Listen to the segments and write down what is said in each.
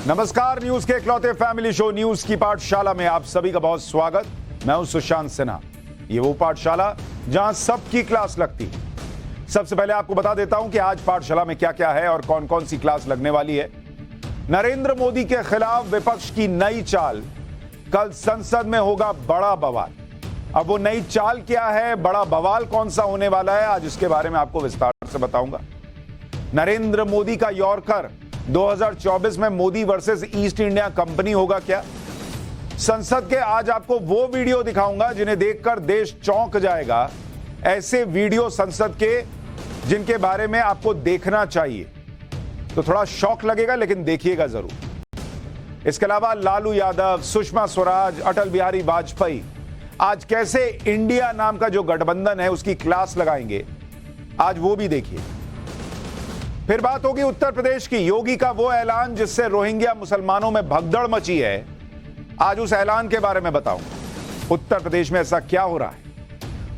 नमस्कार, न्यूज के इकलौते फैमिली शो न्यूज की पाठशाला में आप सभी का बहुत स्वागत। मैं हूं सुशांत सिन्हा। ये वो पाठशाला जहां सबकी क्लास लगती है। सबसे पहले आपको बता देता हूं कि आज पाठशाला में क्या क्या है और कौन कौन सी क्लास लगने वाली है। नरेंद्र मोदी के खिलाफ विपक्ष की नई चाल, कल संसद में होगा बड़ा बवाल। अब वो नई चाल क्या है, बड़ा बवाल कौन सा होने वाला है, आज इसके बारे में आपको विस्तार से बताऊंगा। नरेंद्र मोदी का यॉर्कर 2024 में Modi versus east India company होगा क्या? संसद के आज आपको वो वीडियो दिखाऊंगा जिन्हें देखकर देश चौंक जाएगा। ऐसे वीडियो संसद के जिनके बारे में आपको देखना चाहिए, तो थोड़ा शौक लगेगा लेकिन देखिएगा जरूर। इसके अलावा लालू यादव, सुषमा स्वराज, अटल बिहारी वाजपेयी आज कैसे इंडिया नाम का जो गठबंधन है उसकी क्लास लगाएंगे, आज वो भी देखिए। फिर बात होगी उत्तर प्रदेश की। योगी का वो ऐलान जिससे रोहिंग्या मुसलमानों में भगदड़ मची है, आज उस ऐलान के बारे में बताऊंगा। उत्तर प्रदेश में ऐसा क्या हो रहा है?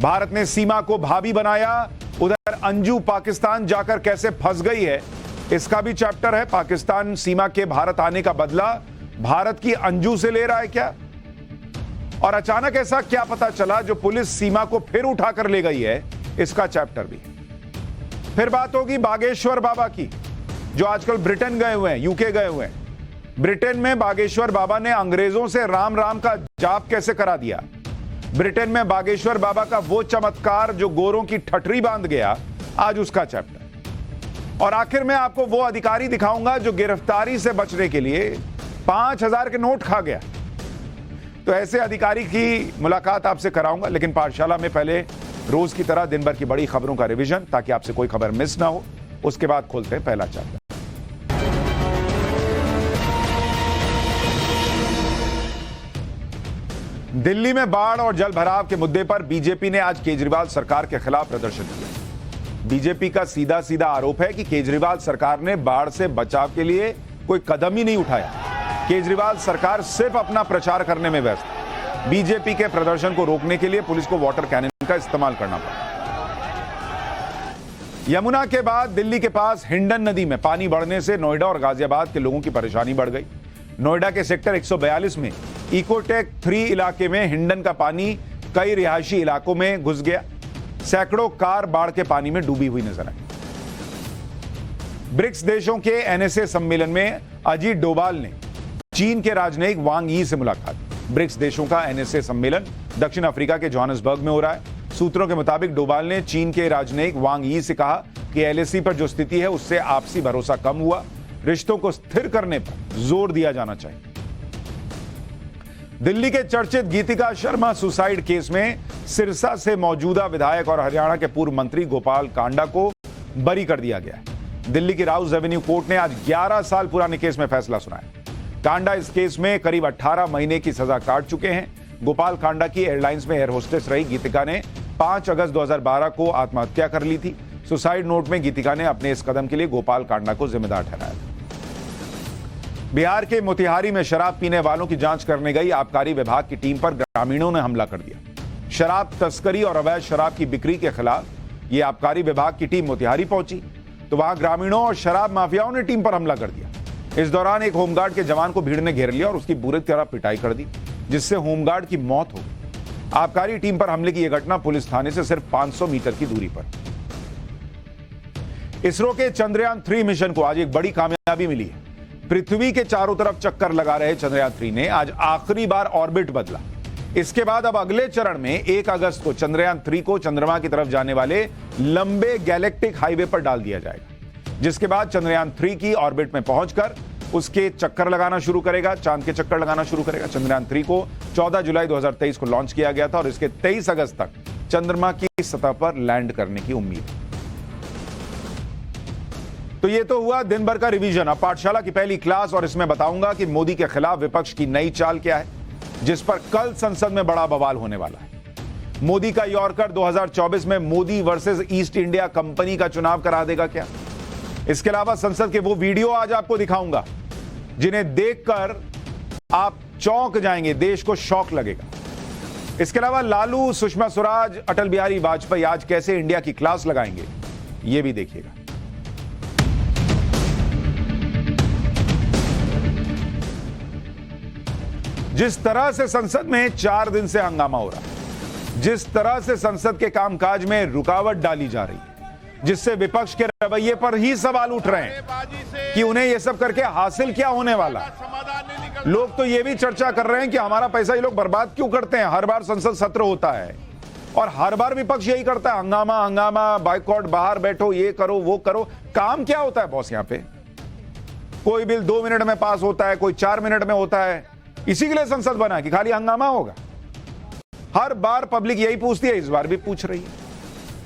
भारत ने सीमा को भाभी बनाया, उधर अंजू पाकिस्तान जाकर कैसे फंस गई है, इसका भी चैप्टर है। पाकिस्तान सीमा के भारत आने का बदला भारत की अंजू से ले रहा है क्या? और अचानक ऐसा क्या पता चला जो पुलिस सीमा को फिर उठाकर ले गई है, इसका चैप्टर भी। फिर बात होगी बागेश्वर बाबा की, जो आजकल ब्रिटेन गए हुए हैं, यूके गए हुए हैं। ब्रिटेन में बागेश्वर बाबा ने अंग्रेजों से राम राम का जाप कैसे करा दिया। ब्रिटेन में बागेश्वर बाबा का वो चमत्कार जो गोरों की ठठरी बांध गया, आज उसका चैप्टर। और आखिर में आपको वो अधिकारी दिखाऊंगा जो गिरफ्तारी से बचने के लिए 5000 के नोट खा गया। तो ऐसे अधिकारी की मुलाकात आपसे कराऊंगा, लेकिन पाठशाला में पहले रोज की तरह दिन भर की बड़ी खबरों का रिवीजन, ताकि आपसे कोई खबर मिस ना हो। उसके बाद खोलते हैं पहला चैप्टर। दिल्ली में बाढ़ और जल भराव के मुद्दे पर बीजेपी ने आज केजरीवाल सरकार के खिलाफ प्रदर्शन किया। बीजेपी का सीधा सीधा आरोप है कि केजरीवाल सरकार ने बाढ़ से बचाव के लिए कोई कदम ही नहीं उठाया। केजरीवाल सरकार सिर्फ अपना प्रचार करने में व्यस्त है। बीजेपी के प्रदर्शन को रोकने के लिए पुलिस को वाटर कैनन का इस्तेमाल करना पड़ा। यमुना के बाद दिल्ली के पास हिंडन नदी में पानी बढ़ने से नोएडा और गाजियाबाद के लोगों की परेशानी बढ़ गई। नोएडा के सेक्टर 142 में इकोटेक 3 इलाके में हिंडन का पानी कई रिहायशी इलाकों में घुस गया। सैकड़ों कार बाढ़ के पानी में डूबी हुई नजर आई। ब्रिक्स देशों के एनएसए सम्मेलन में अजीत डोभाल ने चीन के राजनयिक वांग यी से मुलाकात। ब्रिक्स देशों का एनएसए सम्मेलन दक्षिण अफ्रीका के जोहान्सबर्ग में हो रहा है। सूत्रों के मुताबिक डोभाल ने चीन के राजनयिक वांग यी से कहा कि एलएसी पर जो स्थिति है उससे आपसी भरोसा कम हुआ, रिश्तों को स्थिर करने पर जोर दिया जाना चाहिए। दिल्ली के चर्चित गीतिका शर्मा सुसाइड केस में सिरसा से मौजूदा विधायक और हरियाणा के पूर्व मंत्री गोपाल कांडा को बरी कर दिया गया है। दिल्ली की राउज एवेन्यू कोर्ट ने आज 11 साल पुराने केस में फैसला सुनाया। कांडा इस केस में करीब 18 महीने की सजा काट चुके हैं। गोपाल कांडा की एयरलाइंस में एयर होस्टेस रही गीतिका ने 5 अगस्त 2012 को आत्महत्या कर ली थी। सुसाइड नोट में गीतिका ने अपने इस कदम के लिए गोपाल कांडा को जिम्मेदार ठहराया था। बिहार के मोतिहारी में शराब पीने वालों की जांच करने गई आबकारी विभाग की टीम पर ग्रामीणों ने हमला कर दिया। शराब तस्करी और अवैध शराब की बिक्री के खिलाफ ये आबकारी विभाग की टीम मोतिहारी पहुंची, तो वहां ग्रामीणों और शराब माफियाओं ने टीम पर हमला कर दिया। इस दौरान एक होमगार्ड के जवान को भीड़ ने घेर लिया और उसकी बुरी तरह पिटाई कर दी, जिससे होमगार्ड की मौत हो गई। आबकारी टीम पर हमले की यह घटना पुलिस थाने से सिर्फ 500 मीटर की दूरी पर। इसरो के चंद्रयान 3 मिशन को आज एक बड़ी कामयाबी मिली है। पृथ्वी के चारों तरफ चक्कर लगा रहे चंद्रयान 3 ने आज आखिरी बार ऑर्बिट बदला। इसके बाद अब अगले चरण में 1 अगस्त को चंद्रयान 3 को चंद्रमा की तरफ जाने वाले लंबे गैलेक्टिक हाईवे पर डाल दिया जाएगा, जिसके बाद चंद्रयान 3 की ऑर्बिट में पहुंचकर उसके चक्कर लगाना शुरू करेगा, चांद के चक्कर लगाना शुरू करेगा। चंद्रयान 3 को 14 जुलाई 2023 को लॉन्च किया गया था और इसके 23 अगस्त तक चंद्रमा की सतह पर लैंड करने की उम्मीद है। तो ये तो हुआ दिन भर का रिवीजन। अब पाठशाला की पहली क्लास, और इसमें बताऊंगा कि मोदी के खिलाफ विपक्ष की नई चाल क्या है, जिस पर कल संसद में बड़ा बवाल होने वाला है। मोदी का यॉर्कर 2024 में Modi versus east India company का चुनाव करा देगा क्या? इसके अलावा संसद के वो वीडियो आज आपको दिखाऊंगा जिन्हें देखकर आप चौंक जाएंगे, देश को शौक लगेगा। इसके अलावा लालू, सुषमा स्वराज, अटल बिहारी वाजपेयी आज कैसे इंडिया की क्लास लगाएंगे, यह भी देखिएगा। जिस तरह से संसद में 4 दिन से हंगामा हो रहा है, जिस तरह से संसद के कामकाज में रुकावट डाली जा रही है, जिससे विपक्ष के रवैये पर ही सवाल उठ रहे हैं कि उन्हें यह सब करके हासिल क्या होने वाला है। लोग तो यह भी चर्चा कर रहे हैं कि हमारा पैसा ये लोग बर्बाद क्यों करते हैं। हर बार संसद सत्र होता है और हर बार विपक्ष यही करता है, हंगामा हंगामा, बाइकआउट, बाहर बैठो, ये करो वो करो। काम क्या होता है बॉस? यहां पे कोई बिल 2 मिनट में पास होता है, कोई 4 मिनट में होता है। इसी के लिए संसद बना कि खाली हंगामा होगा। हर बार पब्लिक यही पूछती है, इस बार भी पूछ रही है,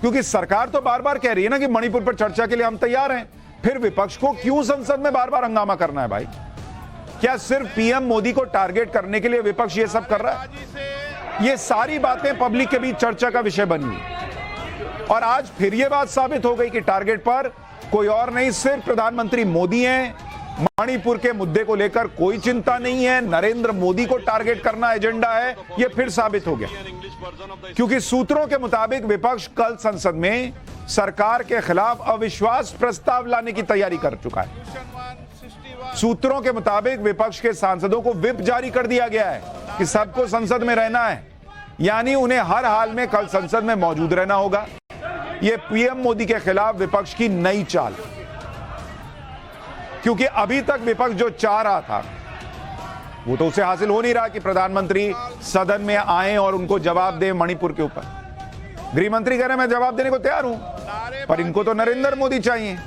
क्योंकि सरकार तो बार बार कह रही है ना कि मणिपुर पर चर्चा के लिए हम तैयार हैं। फिर विपक्ष को क्यों संसद में बार बार हंगामा करना है भाई? क्या सिर्फ पीएम मोदी को टारगेट करने के लिए विपक्ष ये सब कर रहा है? ये सारी बातें पब्लिक के बीच चर्चा का विषय बनी और आज फिर ये बात साबित हो गई कि टारगेट पर कोई और नहीं, सिर्फ प्रधानमंत्री मोदी हैं। मणिपुर के मुद्दे को लेकर कोई चिंता नहीं है, नरेंद्र मोदी को टारगेट करना एजेंडा है। यह फिर साबित हो गया, क्योंकि सूत्रों के मुताबिक विपक्ष कल संसद में सरकार के खिलाफ अविश्वास प्रस्ताव लाने की तैयारी कर चुका है। सूत्रों के मुताबिक विपक्ष के सांसदों को व्हिप जारी कर दिया गया है कि सबको संसद में रहना है, यानी उन्हें हर हाल में कल संसद में मौजूद रहना होगा। यह पीएम मोदी के खिलाफ विपक्ष की नई चाल, क्योंकि अभी तक विपक्ष जो चाह रहा था वो तो उसे हासिल हो नहीं रहा कि प्रधानमंत्री सदन में आए और उनको जवाब दें मणिपुर के ऊपर। गृह मंत्री कह रहे हैं मैं जवाब देने को तैयार हूं, पर इनको तो नरेंद्र मोदी चाहिए।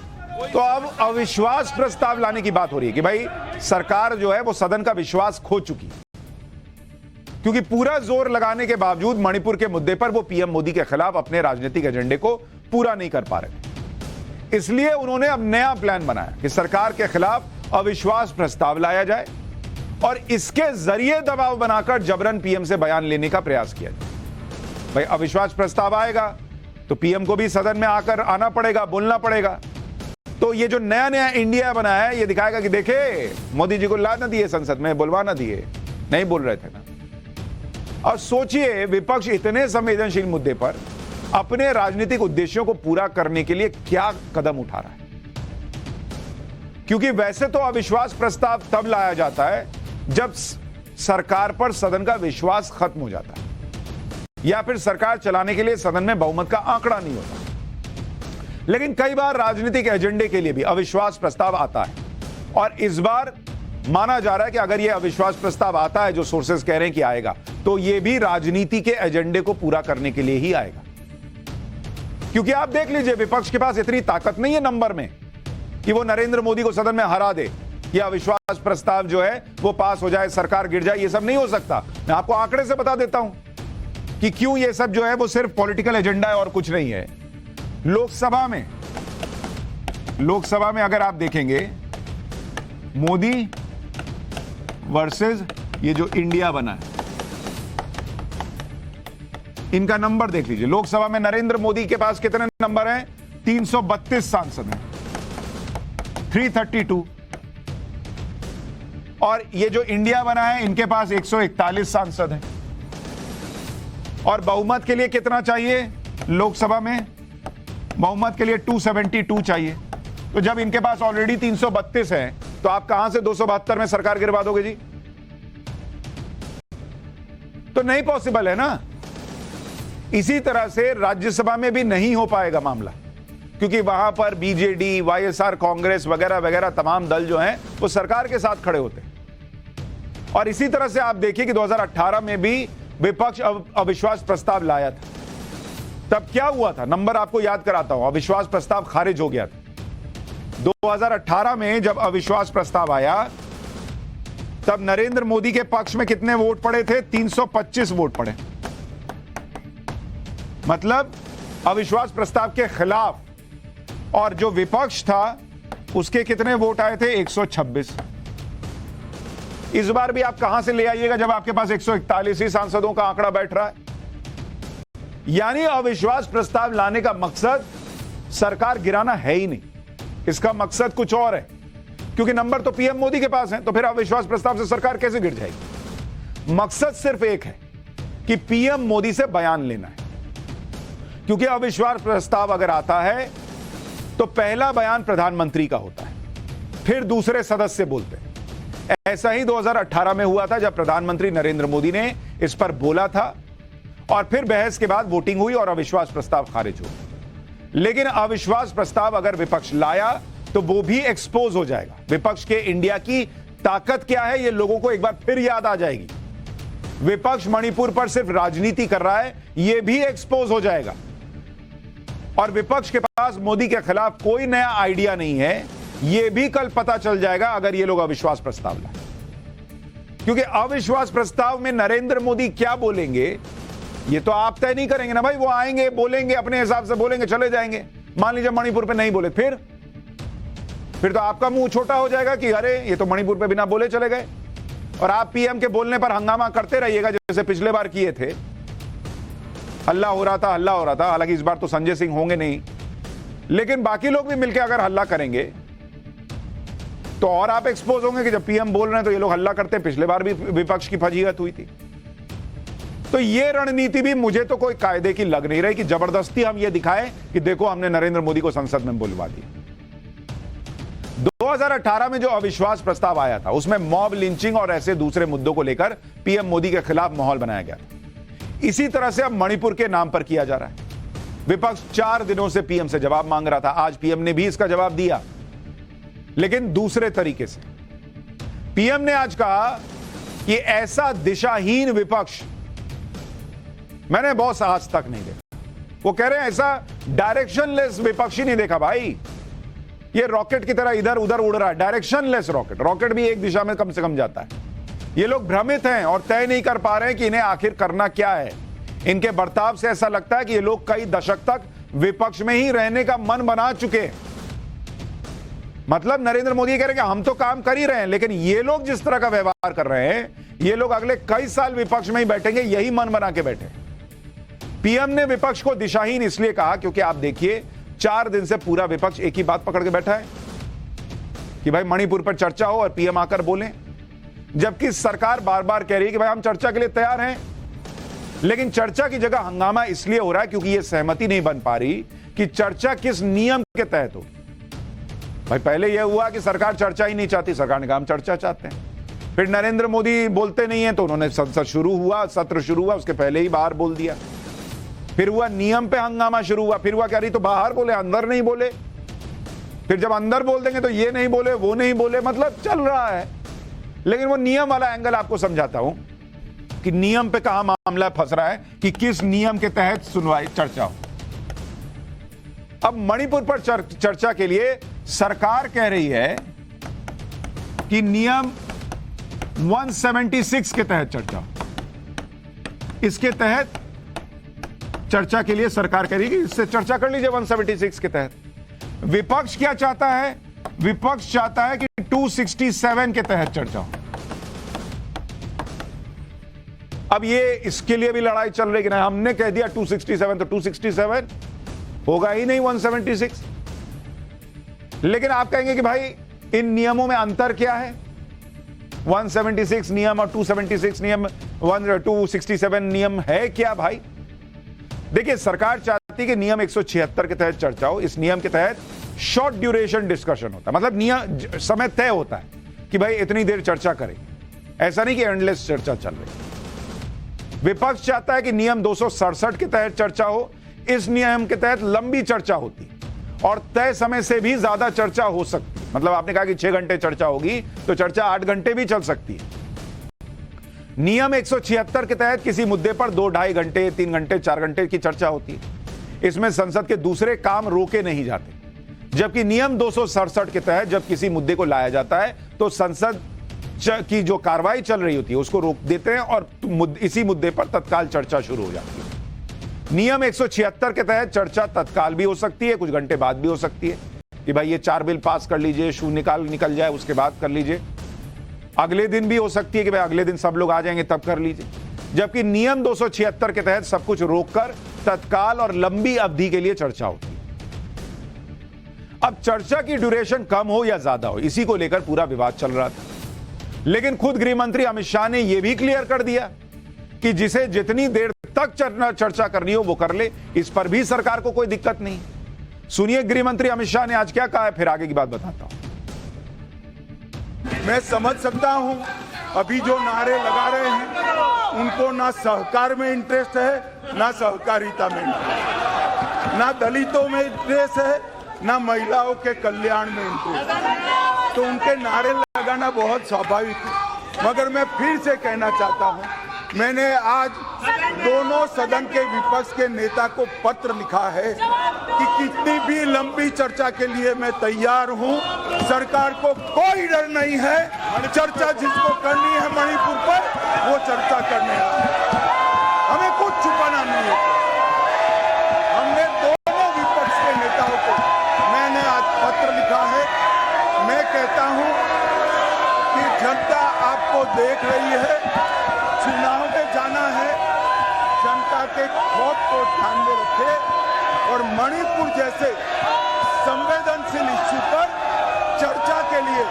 तो अब अविश्वास प्रस्ताव लाने की बात हो रही है कि भाई सरकार जो है वो सदन का विश्वास खो चुकी है, क्योंकि पूरा जोर लगाने के बावजूद मणिपुर के मुद्दे पर वो पीएम मोदी के खिलाफ अपने राजनीतिक एजेंडे को पूरा नहीं कर पा रहे। इसलिए उन्होंने अब नया प्लान बनाया कि सरकार के खिलाफ अविश्वास प्रस्ताव लाया जाए और इसके जरिए दबाव बनाकर जबरन पीएम से बयान लेने का प्रयास किया जाए। भाई अविश्वास प्रस्ताव आएगा तो पीएम को भी सदन में आकर आना पड़ेगा, बोलना पड़ेगा। तो ये जो नया नया इंडिया बना है ये दिखाएगा कि देखे मोदी जी को ला ना दिए, संसद में बुलवा ना दिए, नहीं बोल रहे थे ना। और सोचिए विपक्ष इतने संवेदनशील मुद्दे पर अपने राजनीतिक उद्देश्यों को पूरा करने के लिए क्या कदम उठा रहा है, क्योंकि वैसे तो अविश्वास प्रस्ताव तब लाया जाता है जब सरकार पर सदन का विश्वास खत्म हो जाता है या फिर सरकार चलाने के लिए सदन में बहुमत का आंकड़ा नहीं होता। लेकिन कई बार राजनीतिक एजेंडे के लिए भी अविश्वास प्रस्ताव आता है और इस बार माना जा रहा है कि अगर यह अविश्वास प्रस्ताव आता है, जो सोर्सेस कह रहे हैं कि आएगा, तो यह भी राजनीति के एजेंडे को पूरा करने के लिए ही आएगा। क्योंकि आप देख लीजिए विपक्ष के पास इतनी ताकत नहीं है नंबर में कि वो नरेंद्र मोदी को सदन में हरा दे, या अविश्वास प्रस्ताव जो है वो पास हो जाए, सरकार गिर जाए। ये सब नहीं हो सकता। मैं आपको आंकड़े से बता देता हूं कि क्यों ये सब जो है वो सिर्फ पॉलिटिकल एजेंडा है और कुछ नहीं है। लोकसभा में अगर आप देखेंगे मोदी वर्सेस ये जो इंडिया बना है, इनका नंबर देख लीजिए। लोकसभा में नरेंद्र मोदी के पास कितने नंबर हैं? 332 सांसद हैं, 332। और ये जो इंडिया बना है इनके पास 141 सांसद हैं। और बहुमत के लिए कितना चाहिए? लोकसभा में बहुमत के लिए 272 चाहिए। तो जब इनके पास ऑलरेडी 332 है तो आप कहां से 272 में सरकार गिरवा दोगे जी? तो नहीं पॉसिबल है ना। इसी तरह से राज्यसभा में भी नहीं हो पाएगा मामला, क्योंकि वहां पर बीजेडी, वाईएसआर, कांग्रेस वगैरह वगैरह तमाम दल जो हैं वो सरकार के साथ खड़े होते हैं। और इसी तरह से आप देखिए कि 2018 में भी विपक्ष अविश्वास प्रस्ताव लाया था। तब क्या हुआ था? नंबर आपको याद कराता हूं। अविश्वास प्रस्ताव खारिज हो गया था 2018 में। जब अविश्वास प्रस्ताव आया तब नरेंद्र मोदी के पक्ष में कितने वोट पड़े थे? 325 वोट पड़े। मतलब अविश्वास प्रस्ताव के खिलाफ और जो विपक्ष था उसके कितने वोट आए थे? 126। इस बार भी आप कहां से ले आइएगा जब आपके पास 141 ही सांसदों का आंकड़ा बैठ रहा है? यानी अविश्वास प्रस्ताव लाने का मकसद सरकार गिराना है ही नहीं, इसका मकसद कुछ और है। क्योंकि नंबर तो पीएम मोदी के पास है, तो फिर अविश्वास प्रस्ताव से सरकार कैसे गिर जाएगी? मकसद सिर्फ एक है कि पीएम मोदी से बयान लेना है। क्योंकि अविश्वास प्रस्ताव अगर आता है तो पहला बयान प्रधानमंत्री का होता है, फिर दूसरे सदस्य बोलते हैं। ऐसा ही 2018 में हुआ था जब प्रधानमंत्री नरेंद्र मोदी ने इस पर बोला था और फिर बहस के बाद वोटिंग हुई और अविश्वास प्रस्ताव खारिज हुआ। लेकिन अविश्वास प्रस्ताव अगर विपक्ष लाया तो वो भी एक्सपोज हो जाएगा। विपक्ष के इंडिया की ताकत क्या है, ये लोगों को एक बार फिर याद आ जाएगी। विपक्ष मणिपुर पर सिर्फ राजनीति कर रहा है, ये भी एक्सपोज हो जाएगा। और विपक्ष के पास मोदी के खिलाफ कोई नया आइडिया नहीं है, ये भी कल पता चल जाएगा अगर ये लोग अविश्वास प्रस्ताव लाए। क्योंकि अविश्वास प्रस्ताव में नरेंद्र मोदी क्या बोलेंगे ये तो आप तय नहीं करेंगे ना भाई। वो आएंगे, बोलेंगे, अपने हिसाब से बोलेंगे, चले जाएंगे। मान लीजिए मणिपुर पे नहीं बोले, फिर तो आपका मुंह छोटा हो जाएगा कि अरे ये तो मणिपुर पे बिना बोले चले गए। और आप पीएम के बोलने पर हंगामा करते रहिएगा जैसे पिछले बार किए थे। हल्ला हो रहा था। हालांकि इस बार तो संजय सिंह होंगे नहीं, लेकिन बाकी लोग भी मिलकर अगर हल्ला करेंगे तो और आप एक्सपोज होंगे कि जब पीएम बोल रहे हैं तो ये लोग हल्ला करते हैं। पिछले बार भी विपक्ष की फजीहत हुई थी। तो ये रणनीति भी मुझे तो कोई कायदे की लग नहीं रही कि जबरदस्ती हम ये दिखाएं कि देखो हमने नरेंद्र मोदी को संसद में बुलवा दिया। 2018 में जो अविश्वास प्रस्ताव आया था उसमें मॉब लिंचिंग और ऐसे दूसरे मुद्दों को लेकर पीएम मोदी के खिलाफ माहौल बनाया गया था। इसी तरह से अब मणिपुर के नाम पर किया जा रहा है। विपक्ष 4 दिनों से पीएम से जवाब मांग रहा था। आज पीएम ने भी इसका जवाब दिया, लेकिन दूसरे तरीके से। पीएम ने आज कहा कि ऐसा दिशाहीन विपक्ष मैंने बहुत आज तक नहीं देखा। वो कह रहे हैं ऐसा डायरेक्शनलेस विपक्ष ही नहीं देखा भाई। ये रॉकेट की तरह इधर उधर उड़ रहा है, डायरेक्शनलेस रॉकेट भी एक दिशा में कम से कम जाता है। ये लोग भ्रमित हैं और तय नहीं कर पा रहे हैं कि इन्हें आखिर करना क्या है। इनके बर्ताव से ऐसा लगता है कि ये लोग कई दशक तक विपक्ष में ही रहने का मन बना चुके हैं। मतलब नरेंद्र मोदी कह रहे हैं कि हम तो काम कर ही रहे हैं, लेकिन ये लोग जिस तरह का व्यवहार कर रहे हैं, ये लोग अगले कई साल विपक्ष में ही बैठेंगे, यही मन बना के बैठे। पीएम ने विपक्ष को दिशाहीन इसलिए कहा क्योंकि आप देखिए 4 दिन से पूरा विपक्ष एक ही बात पकड़ के बैठा है कि भाई मणिपुर पर चर्चा हो और पीएम आकर बोले, जबकि सरकार बार बार कह रही है कि भाई हम चर्चा के लिए तैयार हैं। लेकिन चर्चा की जगह हंगामा इसलिए हो रहा है क्योंकि यह सहमति नहीं बन पा रही कि चर्चा किस नियम के तहत हो। भाई पहले यह हुआ कि सरकार चर्चा ही नहीं चाहती, सरकार ने कहा हम चर्चा चाहते हैं। फिर नरेंद्र मोदी बोलते नहीं है तो उन्होंने सत्र शुरू हुआ उसके पहले ही बाहर बोल दिया। फिर हुआ नियम पे हंगामा शुरू हुआ। फिर हुआ क्या, रही तो बाहर बोले, अंदर नहीं बोले। फिर जब अंदर बोल देंगे तो ये नहीं बोले, वो नहीं बोले, मतलब चल रहा है। लेकिन वो नियम वाला एंगल आपको समझाता हूं कि नियम पे कहां मामला फंस रहा है कि किस नियम के तहत सुनवाई चर्चा हो। अब मणिपुर पर चर्चा के लिए सरकार कह रही है कि नियम 176 के तहत चर्चा हो। इसके तहत चर्चा के लिए सरकार कह रही है कि इससे चर्चा कर लीजिए 176 के तहत। विपक्ष क्या चाहता है? विपक्ष चाहता है कि 267 के तहत चर्चा हो। अब ये इसके लिए भी लड़ाई चल रही है कि नहीं, हमने कह दिया 267 तो 267 होगा ही नहीं 176। लेकिन आप कहेंगे कि भाई इन नियमों में अंतर क्या है? 176 नियम और 276 नियम, 267 नियम है क्या भाई? देखिए सरकार चाहती है कि नियम 176 के तहत चर्चा हो। इस नियम के तहत शॉर्ट ड्यूरेशन डिस्कशन होता है, मतलब नियम समय तय होता है कि भाई इतनी देर चर्चा करेंगे, ऐसा नहीं कि एंडलेस चर्चा चल रही। विपक्ष चाहता है कि नियम 267 के तहत चर्चा हो। इस नियम के तहत लंबी चर्चा होती और तय समय से भी ज्यादा चर्चा हो सकती है। मतलब आपने कहा कि 6 घंटे चर्चा होगी तो चर्चा 8 घंटे भी चल सकती है। नियम 176 के तहत किसी मुद्दे पर 2, 2.5 घंटे, 3 घंटे, 4 घंटे की चर्चा होती है। इसमें संसद के दूसरे काम रोके नहीं जाते। जबकि नियम 267 के तहत जब किसी मुद्दे को लाया जाता है तो संसद की जो कार्रवाई चल रही होती है उसको रोक देते हैं और इसी मुद्दे पर तत्काल चर्चा शुरू हो जाती है। नियम 176 के तहत चर्चा तत्काल भी हो सकती है, कुछ घंटे बाद भी हो सकती है कि भाई ये 4 बिल पास कर लीजिए, शून्यकाल निकल जाए उसके बाद कर लीजिए। अगले दिन भी हो सकती है कि भाई अगले दिन सब लोग आ जाएंगे तब कर लीजिए। जबकि नियम 276 के तहत सब कुछ रोककर तत्काल और लंबी अवधि के लिए चर्चा होती है। अब चर्चा की ड्यूरेशन कम हो या ज्यादा हो, इसी को लेकर पूरा विवाद चल रहा था। लेकिन खुद गृह मंत्री अमित शाह ने यह भी क्लियर कर दिया कि जिसे जितनी देर तक चर्चा करनी हो वो कर ले, इस पर भी सरकार को कोई दिक्कत नहीं। सुनिए गृह मंत्री अमित शाह ने आज क्या कहा है, फिर आगे की बात बताता हूं। मैं समझ सकता हूं अभी जो नारे लगा रहे हैं उनको ना सहकार में इंटरेस्ट है, ना सहकारिता में इंटरेस्ट, ना दलितों में इंटरेस्ट है, ना महिलाओं के कल्याण में इंटरेस्ट है। तो उनके नारे लगाना बहुत स्वाभाविक है। मगर मैं फिर से कहना चाहता हूं, मैंने आज दोनों सदन के विपक्ष के नेता को पत्र लिखा है कि कितनी भी लंबी चर्चा के लिए मैं तैयार हूं। सरकार को कोई डर नहीं है, चर्चा जिसको करनी है मणिपुर पर वो चर्चा करने हमें कुछ छुपाना नहीं है। हमने दोनों विपक्ष के नेताओं को मैंने आज पत्र लिखा है। मैं कहता हूं कि जनता आपको देख रही है, चुनाव में जाना है, जनता के खौफ को ध्यान में रखे और मणिपुर जैसे संवेदनशील इश्यू पर चर्चा के लिए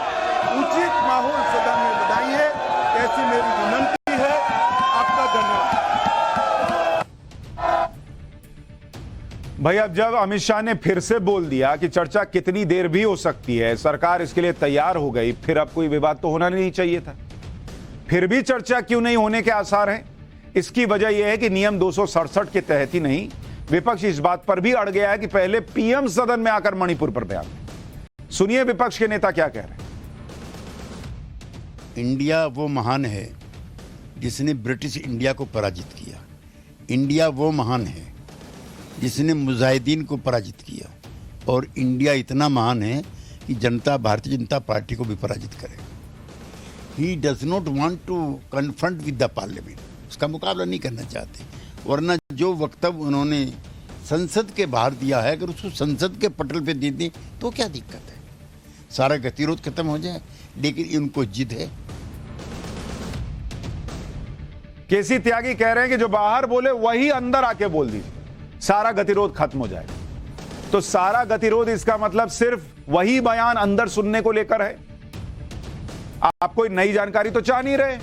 उचित माहौल सदन में बनाइए, ऐसी मेरी विनती है। आपका धन्यवाद। भाई, अब जब अमित शाह ने फिर से बोल दिया कि चर्चा कितनी देर भी हो सकती है, सरकार इसके लिए तैयार हो गई, फिर अब कोई विवाद तो होना नहीं चाहिए था। फिर भी चर्चा क्यों नहीं होने के आसार हैं? इसकी वजह यह है कि नियम 267 के तहत ही नहीं, विपक्ष इस बात पर भी अड़ गया है कि पहले पीएम सदन में आकर मणिपुर पर बयान दें। सुनिए विपक्ष के नेता क्या कह रहे हैं। इंडिया वो महान है जिसने ब्रिटिश इंडिया को पराजित किया। इंडिया वो महान है जिसने मुजाहिदीन को पराजित किया। और इंडिया इतना महान है कि जनता भारतीय जनता पार्टी को भी पराजित करे। He does not want to confront with the parliament. उसका मुकाबला नहीं करना चाहते। वरना जो वक्तव्य उन्होंने संसद के बाहर दिया है, अगर उसको संसद के पटल पे दे दें तो क्या दिक्कत है? सारा गतिरोध खत्म हो जाए। लेकिन इनको जिद है। केसी त्यागी कह रहे हैं कि जो बाहर बोले वही अंदर आके बोल दीजिए, सारा गतिरोध खत्म हो जाएगा। तो सारा गतिरोध इसका मतलब सिर्फ वही बयान अंदर सुनने को लेकर है। आप कोई नई जानकारी तो चाह नहीं रहे।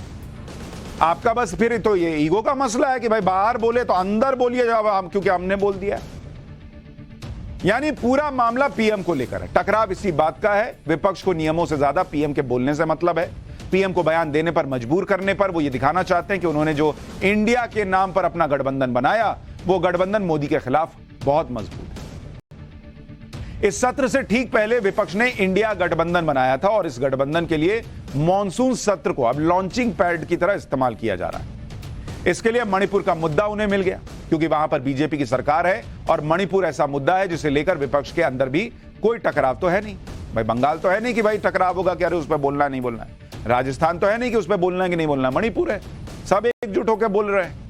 आपका बस फिर तो ये ईगो का मसला है कि भाई बाहर बोले तो अंदर बोलिए, जब हम क्योंकि हमने बोल दिया। यानी पूरा मामला पीएम को लेकर है। टकराव इसी बात का है। विपक्ष को नियमों से ज्यादा पीएम के बोलने से मतलब है। पीएम को बयान देने पर मजबूर करने पर वो ये दिखाना चाहते हैं कि उन्होंने जो इंडिया के नाम पर अपना गठबंधन बनाया, वो गठबंधन मोदी के खिलाफ बहुत मजबूत है। इस सत्र से ठीक पहले विपक्ष ने इंडिया गठबंधन बनाया था और इस गठबंधन के लिए मॉनसून सत्र को अब लॉन्चिंग पैड की तरह इस्तेमाल किया जा रहा है। इसके लिए मणिपुर का मुद्दा उन्हें मिल गया, क्योंकि वहां पर बीजेपी की सरकार है और मणिपुर ऐसा मुद्दा है जिसे लेकर विपक्ष के अंदर भी कोई टकराव तो है नहीं। भाई बंगाल तो है नहीं कि भाई टकराव होगा कि अरे उस पर बोलना नहीं बोलना है। राजस्थान तो है नहीं कि उस पर बोलना है कि नहीं बोलना। मणिपुर है, सब एकजुट होकर बोल रहे हैं।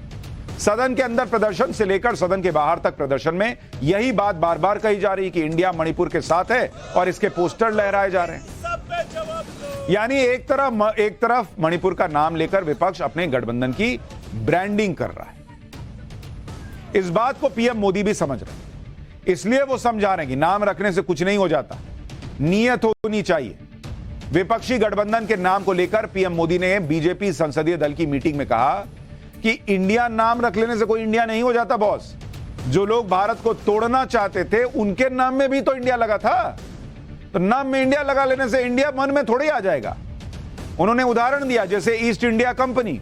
सदन के अंदर प्रदर्शन से लेकर सदन के बाहर तक प्रदर्शन में यही बात बार बार कही जा रही कि इंडिया मणिपुर के साथ है और इसके पोस्टर लहराए जा रहे हैं। यानी एक तरफ मणिपुर का नाम लेकर विपक्ष अपने गठबंधन की ब्रांडिंग कर रहा है। इस बात को पीएम मोदी भी समझ रहे हैं, इसलिए वो समझा रहे हैं कि नाम रखने से कुछ नहीं हो जाता, नीयत होनी चाहिए। विपक्षी गठबंधन के नाम को लेकर पीएम मोदी ने बीजेपी संसदीय दल की मीटिंग में कहा कि इंडिया नाम रख लेने से कोई इंडिया नहीं हो जाता बॉस। जो लोग भारत को तोड़ना चाहते थे उनके नाम में भी तो इंडिया लगा था, तो नाम में इंडिया लगा लेने से इंडिया मन में थोड़ी आ जाएगा। उन्होंने उदाहरण दिया जैसे ईस्ट इंडिया कंपनी।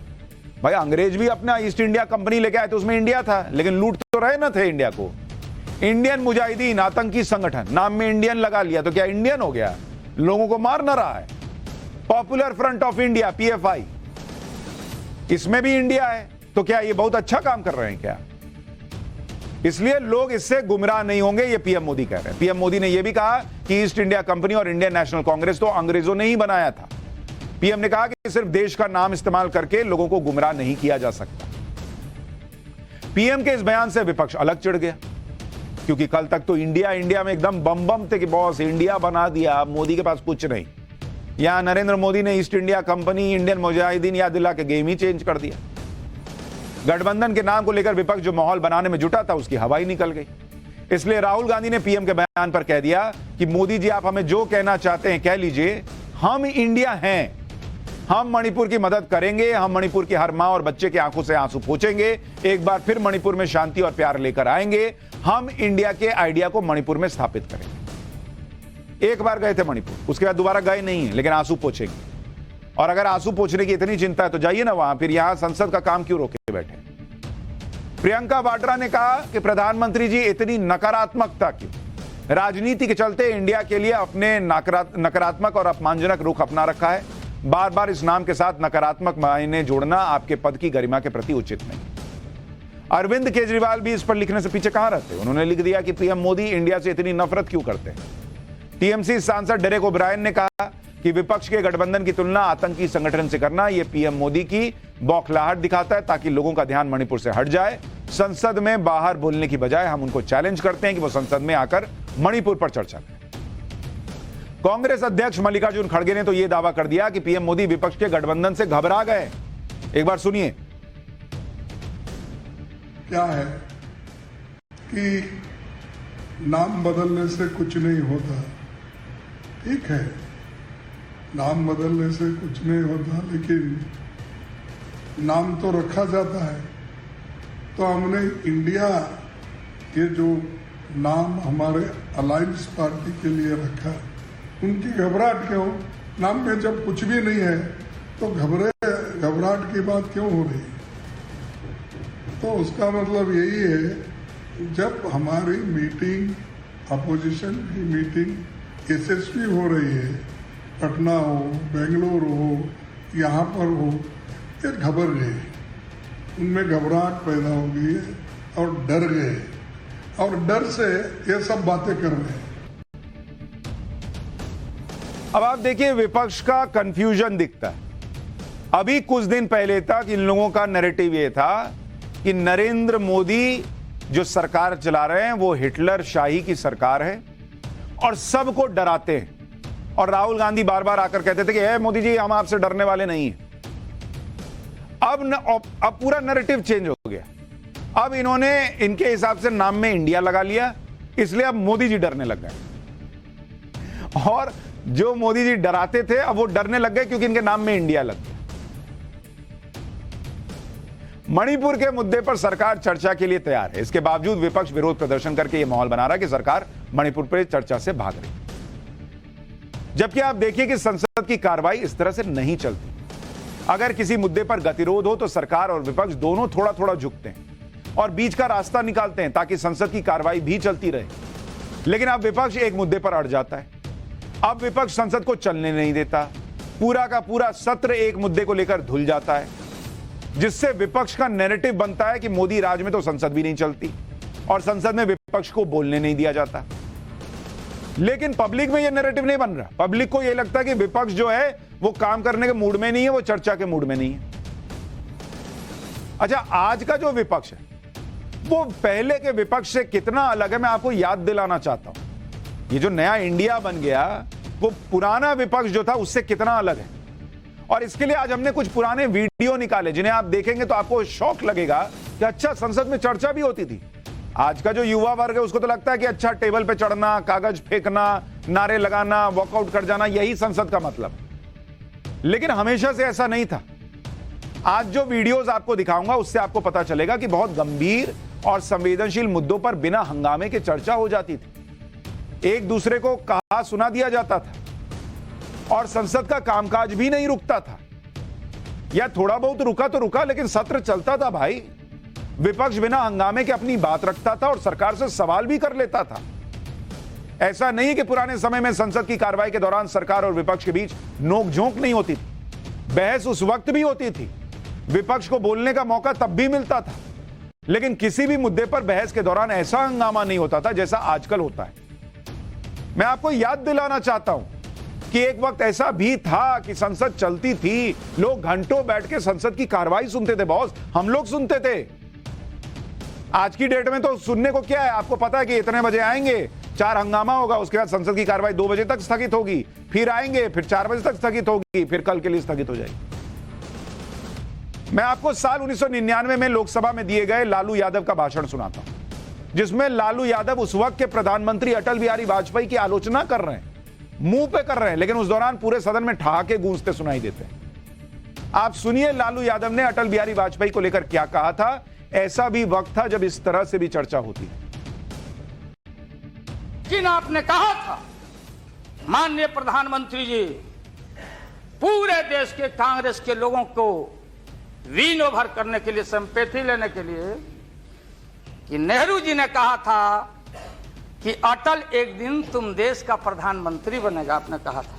भाई अंग्रेज भी अपना ईस्ट इंडिया कंपनी लेके आए तो उसमें इंडिया था, लेकिन लूट तो रहे ना थे इंडिया को। इंडियन मुजाहिदीन आतंकी संगठन, नाम में इंडियन लगा लिया तो क्या इंडियन हो गया? लोगों को मार ना रहा है। Popular front of India PFI, इसमें भी इंडिया है, तो क्या ये बहुत अच्छा काम कर रहे हैं क्या? इसलिए लोग इससे गुमराह नहीं होंगे, ये पीएम मोदी कह रहे हैं। पीएम मोदी ने यह भी कहा कि ईस्ट इंडिया कंपनी और इंडियन नेशनल कांग्रेस तो अंग्रेजों ने ही बनाया था। पीएम ने कहा कि सिर्फ देश का नाम इस्तेमाल करके लोगों को गुमराह नहीं किया जा सकता। पीएम के इस बयान से विपक्ष अलग चिढ़ गया, क्योंकि कल तक तो इंडिया में एकदम बम थे कि बॉस इंडिया बना दिया, मोदी के पास कुछ नहीं। यहां नरेंद्र मोदी ने east India company, Indian Mujahideen याद दिला के गेम ही चेंज कर दिया। गठबंधन के नाम को लेकर विपक्ष जो माहौल बनाने में जुटा था उसकी हवा ही निकल गई। इसलिए राहुल गांधी ने पीएम के बयान पर कह दिया कि मोदी जी आप हमें जो कहना चाहते हैं कह लीजिए, हम इंडिया हैं, हम मणिपुर की मदद करेंगे, हम मणिपुर की हर मां और बच्चे की आंखों से आंसू पोंछेंगे, एक बार फिर मणिपुर में शांति और प्यार लेकर आएंगे, हम इंडिया के आइडिया को मणिपुर में स्थापित करेंगे। एक बार गए थे मणिपुर, उसके बाद दोबारा गए नहीं है, लेकिन आंसू पोंछेंगे। और अगर आंसू पोंछने की इतनी चिंता है तो जाइए ना वहां, फिर यहां संसद का काम क्यों रोके बैठे? प्रियंका वाड्रा ने कहा कि प्रधानमंत्री जी इतनी नकारात्मकता क्यों? राजनीति के चलते इंडिया के लिए अपने नकारात्मक और अपमानजनक रुख अपना रखा है। बार बार इस नाम के साथ नकारात्मक मायने जोड़ना आपके पद की गरिमा के प्रति उचित नहीं। अरविंद केजरीवाल भी इस पर लिखने से पीछे कहां रहते? उन्होंने लिख दिया कि पीएम मोदी इंडिया से इतनी नफरत क्यों करते हैं। टीएमसी सांसद डेरेक ओब्रायन ने कहा कि विपक्ष के गठबंधन की तुलना आतंकी संगठन से करना यह पीएम मोदी की बौखलाहट दिखाता है ताकि लोगों का ध्यान मणिपुर से हट जाए। संसद में बाहर बोलने की बजाय हम उनको चैलेंज करते हैं कि वो संसद में आकर मणिपुर पर चर्चा करें। कांग्रेस अध्यक्ष मल्लिकार्जुन खड़गे ने तो यह दावा कर दिया कि पीएम मोदी विपक्ष के गठबंधन से घबरा गए। एक बार सुनिए। क्या है कि नाम बदलने से कुछ नहीं होता, ठीक है, नाम बदलने से कुछ नहीं होता, लेकिन नाम तो रखा जाता है। तो हमने इंडिया ये जो नाम हमारे अलायंस पार्टी के लिए रखा, उनकी घबराहट क्यों? नाम में जब कुछ भी नहीं है तो घबराहट की बात क्यों हो रही? तो उसका मतलब यही है, जब हमारी मीटिंग, अपोजिशन की मीटिंग यशस्वी हो रही है, पटना हो, बेंगलुरु हो, यहाँ पर हो, ये घबरा गए, उनमें घबराहट पैदा हो गई है और डर गए, और डर से ये सब बातें कर रहे हैं। अब आप देखिए विपक्ष का कंफ्यूजन दिखता है। अभी कुछ दिन पहले तक इन लोगों का नैरेटिव ये था कि नरेंद्र मोदी जो सरकार चला रहे हैं वो हिटलर शाही की सरकार है और सबको डराते हैं। और राहुल गांधी बार बार आकर कहते थे कि मोदी जी हम आपसे डरने वाले नहीं हैं। अब पूरा नैरेटिव चेंज हो गया। अब इन्होंने इनके हिसाब से नाम में इंडिया लगा लिया, इसलिए अब मोदी जी डरने लग गए। और जो मोदी जी डराते थे अब वो डरने लग गए क्योंकि इनके नाम में इंडिया लग गया। मणिपुर के मुद्दे पर सरकार चर्चा के लिए तैयार है, इसके बावजूद विपक्ष विरोध प्रदर्शन करके यह माहौल बना रहा है कि सरकार मणिपुर पर चर्चा से भाग रही। जबकि आप देखिए कि संसद की कार्रवाई इस तरह से नहीं चलती। अगर किसी मुद्दे पर गतिरोध हो तो सरकार और विपक्ष दोनों थोड़ा थोड़ा झुकते हैं और बीच का रास्ता निकालते हैं ताकि संसद की कार्रवाई भी चलती रहे। लेकिन अब विपक्ष एक मुद्दे पर अड़ जाता है। अब विपक्ष संसद को चलने नहीं देता, पूरा का पूरा सत्र एक मुद्दे को लेकर धुल जाता है, जिससे विपक्ष का नैरेटिव बनता है कि मोदी राज में तो संसद भी नहीं चलती और संसद में विपक्ष को बोलने नहीं दिया जाता। लेकिन पब्लिक में यह नैरेटिव नहीं बन रहा। पब्लिक को यह लगता है कि विपक्ष जो है वो काम करने के मूड में नहीं है, वो चर्चा के मूड में नहीं है। अच्छा, आज का जो विपक्ष है वो पहले के विपक्ष से कितना अलग है मैं आपको याद दिलाना चाहता हूं। ये जो नया इंडिया बन गया वो पुराना विपक्ष जो था उससे कितना अलग है। और इसके लिए आज हमने कुछ पुराने वीडियो निकाले जिन्हें आप देखेंगे तो आपको शौक लगेगा कि अच्छा संसद में चर्चा भी होती थी। आज का जो युवा वर्ग है उसको तो लगता है कि अच्छा टेबल पे चढ़ना, कागज फेंकना, नारे लगाना, वॉकआउट कर जाना, यही संसद का मतलब। लेकिन हमेशा से ऐसा नहीं था। आज जो वीडियोस आपको दिखाऊंगा उससे आपको पता चलेगा कि बहुत गंभीर और संवेदनशील मुद्दों पर बिना हंगामे के चर्चा हो जाती थी। एक दूसरे को कहा सुना दिया जाता था और संसद का कामकाज भी नहीं रुकता था, या थोड़ा बहुत रुका तो रुका लेकिन सत्र चलता था भाई। विपक्ष बिना हंगामे के अपनी बात रखता था और सरकार से सवाल भी कर लेता था। ऐसा नहीं कि पुराने समय में संसद की कार्रवाई के दौरान सरकार और विपक्ष के बीच नोकझोंक नहीं होती थी। बहस उस वक्त भी होती थी, विपक्ष को बोलने का मौका तब भी मिलता था, लेकिन किसी भी मुद्दे पर बहस के दौरान ऐसा हंगामा नहीं होता था जैसा आजकल होता है। मैं आपको याद दिलाना चाहता हूं कि एक वक्त ऐसा भी था कि संसद चलती थी, लोग घंटों बैठ के संसद की कार्रवाई सुनते थे। बॉस, हम लोग सुनते थे। आज की डेट में तो सुनने को क्या है, आपको पता है कि इतने बजे आएंगे, 4 हंगामा होगा, उसके बाद संसद की कार्रवाई 2 बजे तक स्थगित होगी, फिर आएंगे, फिर 4 बजे तक स्थगित होगी, फिर कल के लिए स्थगित हो जाएगी। मैं आपको साल 1999 में लोकसभा में दिए गए लालू यादव का भाषण सुनाता हूं, जिसमें लालू यादव उस वक्त के प्रधानमंत्री अटल बिहारी वाजपेयी की आलोचना कर रहे हैं, मुंह पे कर रहे हैं, लेकिन उस दौरान पूरे सदन में ठहाके गूंजते सुनाई देते हैं। आप सुनिए लालू यादव ने अटल बिहारी वाजपेयी को लेकर क्या कहा था। ऐसा भी वक्त था जब इस तरह से भी चर्चा होती है। लेकिन आपने कहा था माननीय प्रधानमंत्री जी पूरे देश के कांग्रेस के लोगों को विन ओवर करने के लिए, संपैथी लेने के लिए, कि नेहरू जी ने कहा था कि अटल एक दिन तुम देश का प्रधानमंत्री बनेगा। आपने कहा था,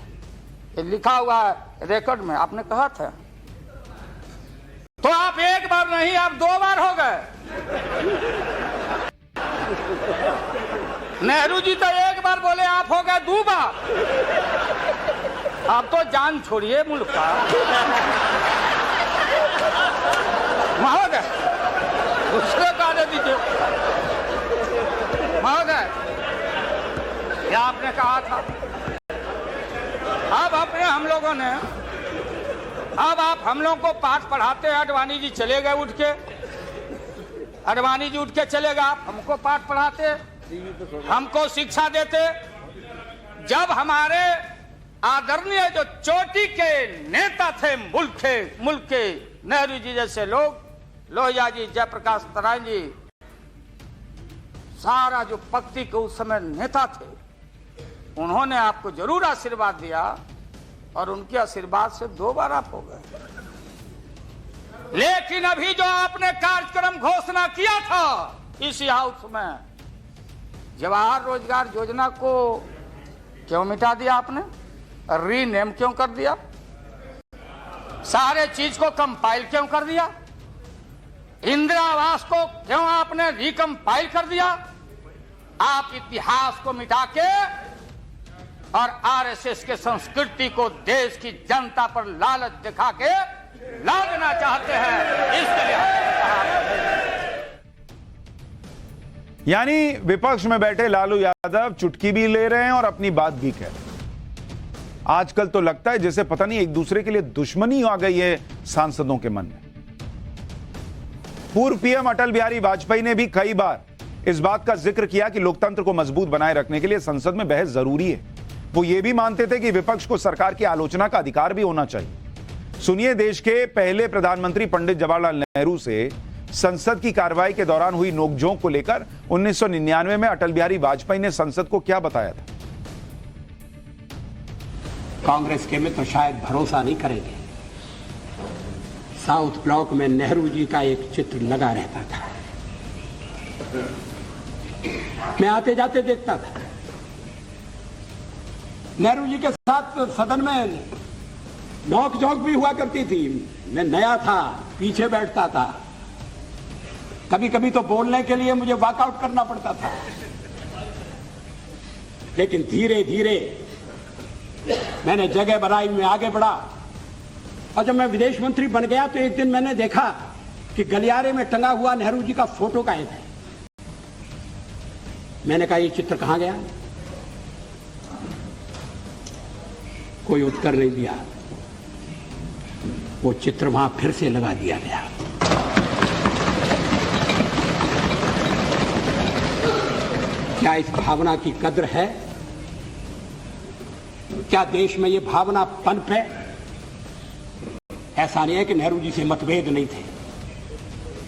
ये लिखा हुआ है रिकॉर्ड में, आपने कहा था। तो आप एक बार नहीं, आप 2 बार हो गए। नेहरू जी तो एक बार बोले, आप हो गए 2 बार। आप तो जान छोड़िए मुल्क का। महोदय, दूसरे का दे दीजिए। महोदय, क्या आपने कहा था? अब अपने हम लोगों ने, अब आप हम लोगों को पाठ पढ़ाते हैं। अडवाणी जी चले गए उठ के, अडवाणी जी उठ के चले गए, आप हमको पाठ पढ़ाते, हमको शिक्षा देते। जब हमारे आदरणीय जो चोटी के नेता थे मुल्क के नेहरू जी जैसे लोग, लोहिया जी, जयप्रकाश नारायण जी, सारा जो पक्ति के उस समय नेता थे, उन्होंने आपको जरूर आशीर्वाद दिया और उनके आशीर्वाद से 2 बार आप हो गए। लेकिन अभी जो आपने कार्यक्रम घोषणा किया था इसी हाउस में, जवाहर रोजगार योजना को क्यों मिटा दिया आपने? रीनेम क्यों कर दिया? सारे चीज को कंपाइल क्यों कर दिया? इंदिरा आवास को क्यों आपने रिकंपाइल कर दिया? आप इतिहास को मिटा के और आरएसएस के संस्कृति को देश की जनता पर लालच दिखा के लादना चाहते हैं। इसके लिए यानी विपक्ष में बैठे लालू यादव चुटकी भी ले रहे हैं और अपनी बात भी कह रहे हैं। आजकल तो लगता है जैसे पता नहीं एक दूसरे के लिए दुश्मनी आ गई है सांसदों के मन में। पूर्व पीएम अटल बिहारी वाजपेयी ने भी कई बार इस बात का जिक्र किया कि लोकतंत्र को मजबूत बनाए रखने के लिए संसद में बहस जरूरी है। वो ये भी मानते थे कि विपक्ष को सरकार की आलोचना का अधिकार भी होना चाहिए। सुनिए देश के पहले प्रधानमंत्री पंडित जवाहरलाल नेहरू से संसद की कार्रवाई के दौरान हुई नोकझोंक को लेकर 1999 में अटल बिहारी वाजपेयी ने संसद को क्या बताया था। कांग्रेस के मित्र शायद भरोसा नहीं करेंगे, साउथ ब्लॉक में नेहरू जी का एक चित्र लगा रहता था। मैं आते जाते देखता था। नेहरू जी के साथ सदन में नोक झोंक भी हुआ करती थी। मैं नया था, पीछे बैठता था। कभी कभी तो बोलने के लिए मुझे वॉकआउट करना पड़ता था। लेकिन धीरे धीरे मैंने जगह बनाई, मैं आगे बढ़ा। और जब मैं विदेश मंत्री बन गया तो एक दिन मैंने देखा कि गलियारे में टंगा हुआ नेहरू जी का फोटो गायब है। मैंने कहा ये चित्र कहां गया? कोई उत्तर नहीं दिया। वो चित्र वहां फिर से लगा दिया गया। क्या इस भावना की कद्र है? क्या देश में ये भावना पनप है? ऐसा नहीं है कि नेहरू जी से मतभेद नहीं थे,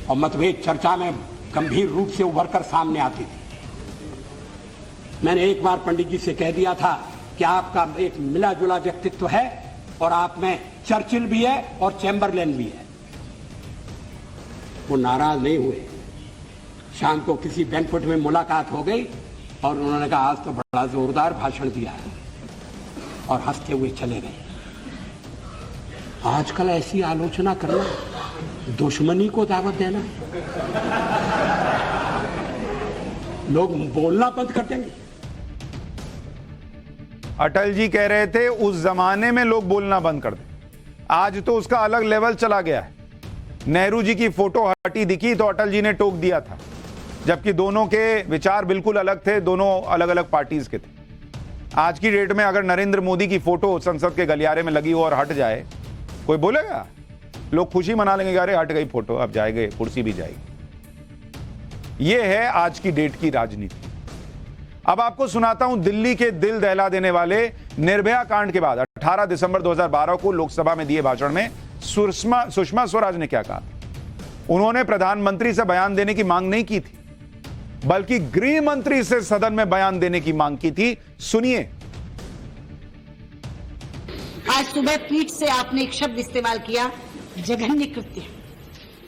और मतभेद चर्चा में गंभीर रूप से उभरकर सामने आती थी। मैंने एक बार पंडित जी से कह दिया था कि आपका एक मिला जुला व्यक्तित्व है और आप में चर्चिल भी है और चैम्बरलेन भी है। वो नाराज नहीं हुए। शाम को किसी बैंक्वेट में मुलाकात हो गई और उन्होंने कहा आज तो बड़ा जोरदार भाषण दिया है, और हंसते हुए चले गए। आजकल ऐसी आलोचना करना दुश्मनी को दावत देना है। लोग बोलना बंद कर देंगे। अटल जी कह रहे थे उस जमाने में लोग बोलना बंद कर दें, आज तो उसका अलग लेवल चला गया है। नेहरू जी की फोटो हटी दिखी तो अटल जी ने टोक दिया था, जबकि दोनों के विचार बिल्कुल अलग थे, दोनों अलग अलग पार्टीज के थे। आज की डेट में अगर नरेंद्र मोदी की फोटो संसद के गलियारे में लगी हो और हट जाए, कोई बोलेगा? लोग खुशी मना लेंगे, अरे हट गई फोटो, अब जाएंगे, कुर्सी भी जाएगी। यह है आज की डेट की राजनीति। अब आपको सुनाता हूं दिल्ली के दिल दहला देने वाले निर्भया कांड के बाद 18 दिसंबर 2012 को लोकसभा में दिए भाषण में सुषमा स्वराज ने क्या कहा। उन्होंने प्रधानमंत्री से बयान देने की मांग नहीं की थी, बल्कि गृह मंत्री से सदन में बयान देने की मांग की थी। सुनिए। आज सुबह पीठ से आपने एक शब्द इस्तेमाल किया, जघन्य कृत्य।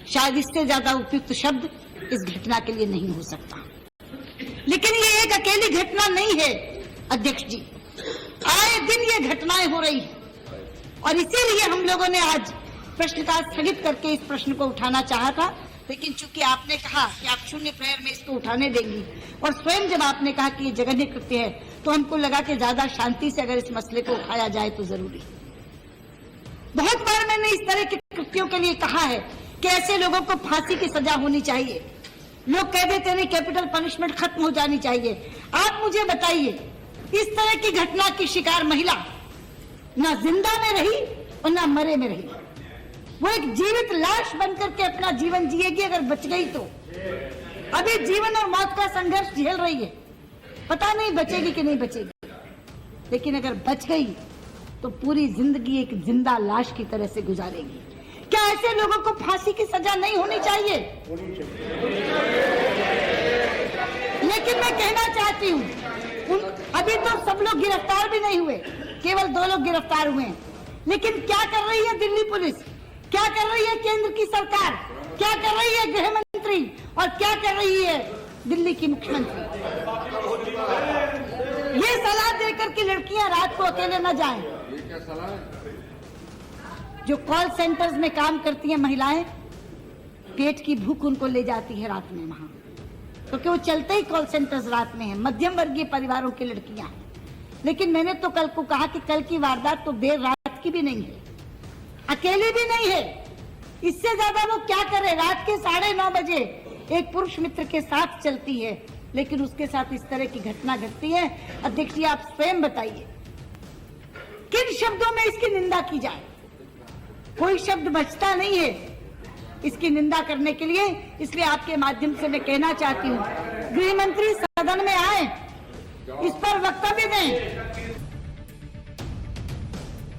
शायद इससे ज्यादा उपयुक्त शब्द इस घटना के लिए नहीं हो सकता। लेकिन ये एक अकेली घटना नहीं है अध्यक्ष जी, आए दिन ये घटनाएं हो रही है और इसीलिए हम लोगों ने आज प्रश्नकाल स्थगित करके इस प्रश्न को उठाना चाहा था। लेकिन चूंकि आपने कहा कि आप शून्य प्रहर में इसको उठाने देंगी और स्वयं जब आपने कहा कि ये जघन्य कृत्य है, तो हमको लगा कि ज्यादा शांति से अगर इस मसले को उठाया जाए तो जरूरी। बहुत बार मैंने इस तरह के कृत्यों के लिए कहा है कि ऐसे लोगों को फांसी की सजा होनी चाहिए। लोग कह देते हैं कैपिटल पनिशमेंट खत्म हो जानी चाहिए। आप मुझे बताइए, इस तरह की घटना की शिकार महिला ना जिंदा में रही और ना मरे में रही। वो एक जीवित लाश बनकर के अपना जीवन जिएगी अगर बच गई तो। अभी जीवन और मौत का संघर्ष झेल रही है, पता नहीं बचेगी कि नहीं बचेगी, लेकिन अगर बच गई तो पूरी जिंदगी एक जिंदा लाश की तरह से गुजारेगी। क्या ऐसे लोगों को फांसी की सजा नहीं होनी चाहिए? लेकिन मैं कहना चाहती हूँ, अभी तो सब लोग गिरफ्तार भी नहीं हुए, केवल 2 लोग गिरफ्तार हुए हैं। लेकिन क्या कर रही है दिल्ली पुलिस, क्या कर रही है केंद्र की सरकार, क्या कर रही है गृह मंत्री और क्या कर रही है दिल्ली की मुख्यमंत्री? ये सलाह देकर कि लड़कियां रात को अकेले न जाएं। जो कॉल सेंटर्स में काम करती हैं महिलाएं, पेट की भूख उनको ले जाती है रात में वहां, क्योंकि वो चलते ही कॉल सेंटर्स रात में है। मध्यम वर्गीय परिवारों की लड़कियां हैं। लेकिन मैंने तो कल को कहा कि कल की वारदात तो देर रात की भी नहीं है, अकेली भी नहीं है। इससे ज्यादा वो क्या करे, रात के 9:30 बजे एक पुरुष मित्र के साथ चलती है, लेकिन उसके साथ इस तरह की घटना घटती है। अध्यक्ष जी, आप स्वयं बताइए किन शब्दों में इसकी निंदा की जाए? कोई शब्द बचता नहीं है इसकी निंदा करने के लिए। इसलिए आपके माध्यम से मैं कहना चाहती हूँ, गृह मंत्री सदन में आए, इस पर वक्तव्य दें।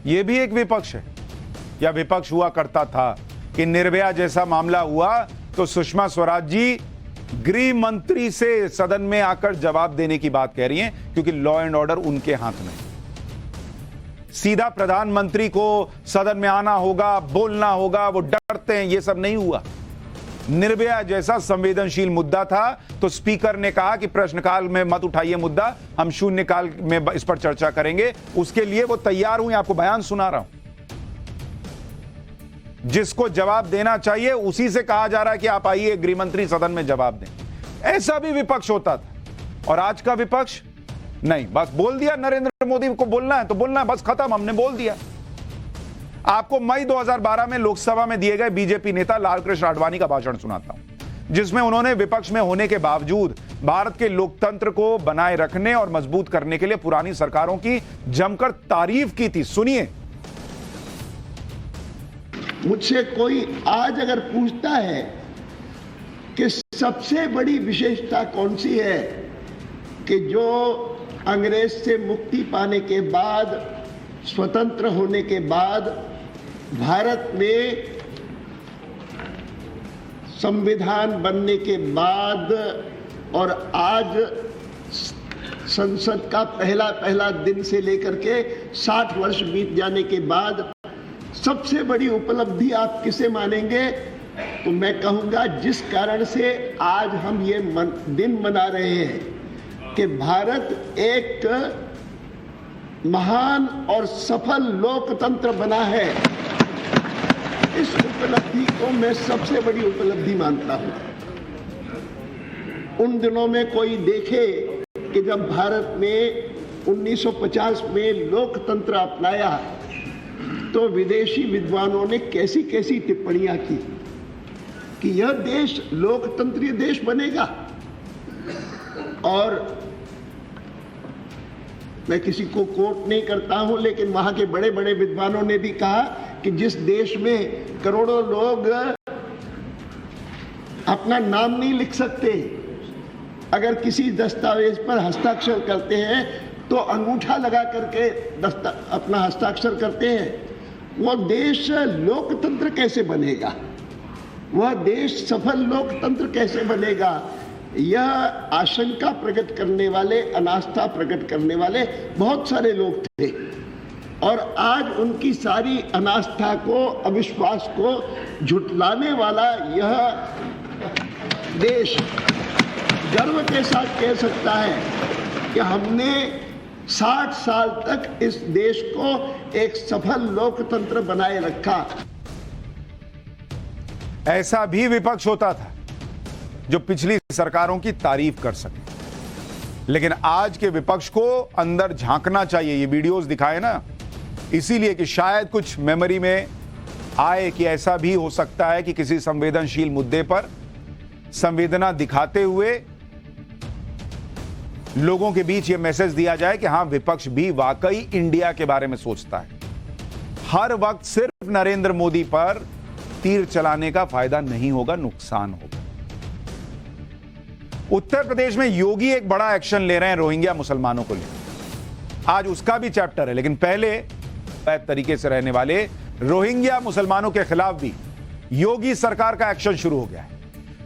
यह भी एक विपक्ष है, या विपक्ष हुआ करता था कि निर्भया जैसा मामला हुआ तो सुषमा स्वराज जी गृह मंत्री से सदन में आकर जवाब देने की बात कह रही हैं, क्योंकि लॉ एंड ऑर्डर उनके हाथ में। सीधा प्रधानमंत्री को सदन में आना होगा, बोलना होगा, वो डरते हैं, ये सब नहीं हुआ। निर्भया जैसा संवेदनशील मुद्दा था तो स्पीकर ने कहा कि प्रश्नकाल में मत उठाइए मुद्दा, हम शून्यकाल में इस पर चर्चा करेंगे। उसके लिए वो तैयार हुई, आपको बयान सुना रहा हूं। जिसको जवाब देना चाहिए उसी से कहा जा रहा है कि आप आइए गृह मंत्री सदन में जवाब दें। ऐसा भी विपक्ष होता था। और आज का विपक्ष नहीं, बस बोल दिया, नरेंद्र मोदी को बोलना है तो बोलना है, बस खत्म, हमने बोल दिया। आपको मई 2012 में लोकसभा में दिए गए बीजेपी नेता लालकृष्ण आडवाणी का भाषण सुनाता हूं, जिसमें उन्होंने विपक्ष में होने के बावजूद भारत के लोकतंत्र को बनाए रखने और मजबूत करने के लिए पुरानी सरकारों की जमकर तारीफ की थी। सुनिए। मुझसे कोई आज अगर पूछता है कि सबसे बड़ी विशेषता कौन सी है कि जो अंग्रेज से मुक्ति पाने के बाद, स्वतंत्र होने के बाद भारत में संविधान बनने के बाद और आज संसद का पहला दिन से लेकर के 60 वर्ष बीत जाने के बाद सबसे बड़ी उपलब्धि आप किसे मानेंगे? तो मैं कहूंगा जिस कारण से आज हम ये दिन मना रहे हैं कि भारत एक महान और सफल लोकतंत्र बना है, इस उपलब्धि को मैं सबसे बड़ी उपलब्धि मानता हूं। उन दिनों में कोई देखे कि जब भारत में 1950 में लोकतंत्र अपनाया तो विदेशी विद्वानों ने कैसी कैसी टिप्पणियां की कि यह देश लोकतंत्रीय देश बनेगा। और मैं किसी को कोट नहीं करता हूं, लेकिन वहां के बड़े बड़े विद्वानों ने भी कहा कि जिस देश में करोड़ों लोग अपना नाम नहीं लिख सकते, अगर किसी दस्तावेज पर हस्ताक्षर करते हैं तो अंगूठा लगा करके अपना हस्ताक्षर करते हैं, वो देश लोकतंत्र कैसे बनेगा? वह देश सफल लोकतंत्र कैसे बनेगा? यह आशंका प्रकट करने वाले, अनास्था प्रकट करने वाले बहुत सारे लोग थे। और आज उनकी सारी अनास्था को, अविश्वास को झुटलाने वाला यह देश गर्व के साथ कह सकता है कि हमने 60 साल तक इस देश को एक सफल लोकतंत्र बनाए रखा। ऐसा भी विपक्ष होता था जो पिछली सरकारों की तारीफ कर सके, लेकिन आज के विपक्ष को अंदर झांकना चाहिए। ये वीडियोस दिखाए ना इसीलिए कि शायद कुछ मेमोरी में आए कि ऐसा भी हो सकता है कि किसी संवेदनशील मुद्दे पर संवेदना दिखाते हुए लोगों के बीच यह मैसेज दिया जाए कि हां, विपक्ष भी वाकई इंडिया के बारे में सोचता है। हर वक्त सिर्फ नरेंद्र मोदी पर तीर चलाने का फायदा नहीं होगा, नुकसान होगा। उत्तर प्रदेश में योगी एक बड़ा एक्शन ले रहे हैं रोहिंग्या मुसलमानों को लेकर। आज उसका भी चैप्टर है, लेकिन पहले वैध तरीके से रहने वाले रोहिंग्या मुसलमानों के खिलाफ भी योगी सरकार का एक्शन शुरू हो गया है।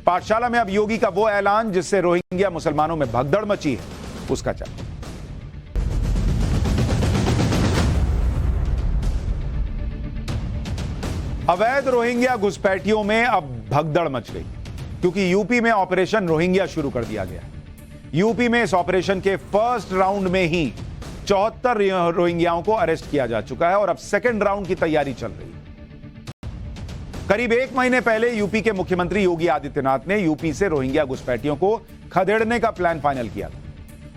पाठशाला में अब योगी का वो ऐलान जिससे रोहिंग्या मुसलमानों में भगदड़ मची है, उसका चैप्टर। अवैध रोहिंग्या घुसपैठियों में अब भगदड़ मच गई क्योंकि यूपी में ऑपरेशन रोहिंग्या शुरू कर दिया गया है। यूपी में इस ऑपरेशन के फर्स्ट राउंड में ही 74 रोहिंग्याओं को अरेस्ट किया जा चुका है और अब सेकंड राउंड की तैयारी चल रही है। करीब 1 महीने पहले यूपी के मुख्यमंत्री योगी आदित्यनाथ ने यूपी से रोहिंग्या घुसपैठियों को खदेड़ने का प्लान फाइनल किया था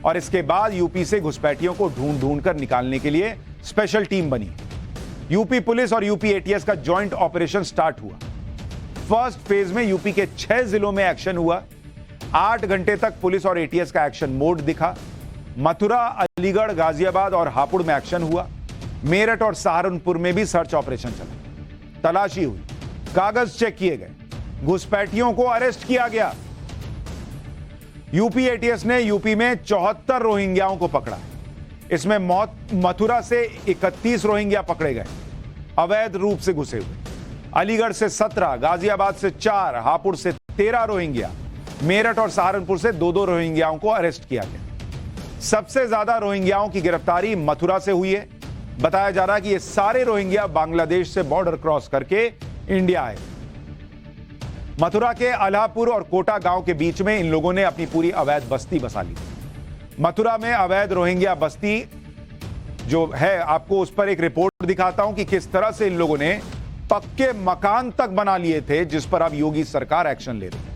और इसके बाद यूपी से घुसपैठियों को ढूंढ ढूंढ कर निकालने के लिए स्पेशल टीम बनी। यूपी पुलिस और यूपी एटीएस का जॉइंट ऑपरेशन स्टार्ट हुआ। फर्स्ट फेज में यूपी के 6 जिलों में एक्शन हुआ। 8 घंटे तक पुलिस और एटीएस का एक्शन मोड दिखा। मथुरा, अलीगढ़, गाजियाबाद और हापुड़ में एक्शन हुआ। मेरठ और सहारनपुर में भी सर्च ऑपरेशन चला। तलाशी हुई, कागज चेक किए गए, घुसपैठियों को अरेस्ट किया गया। यूपी एटीएस ने यूपी में 74 रोहिंग्याओं को पकड़ा। इसमें मथुरा से 31 रोहिंग्या पकड़े गए अवैध रूप से घुसे हुए। अलीगढ़ से 17, गाजियाबाद से 4, हापुड़ से 13 रोहिंग्या, मेरठ और सहारनपुर से 2-2 रोहिंग्याओं को अरेस्ट किया गया। सबसे ज्यादा रोहिंग्याओं की गिरफ्तारी मथुरा से हुई है। बताया जा रहा है कि ये सारे रोहिंग्या बांग्लादेश से बॉर्डर क्रॉस करके इंडिया आए। मथुरा के अलापुर और कोटा गांव के बीच में इन लोगों ने अपनी पूरी अवैध बस्ती बसा ली। मथुरा में अवैध रोहिंग्या बस्ती जो है, आपको उस पर एक रिपोर्ट दिखाता हूं कि किस तरह से इन लोगों ने पक्के मकान तक बना लिए थे, जिस पर अब योगी सरकार एक्शन ले रही है।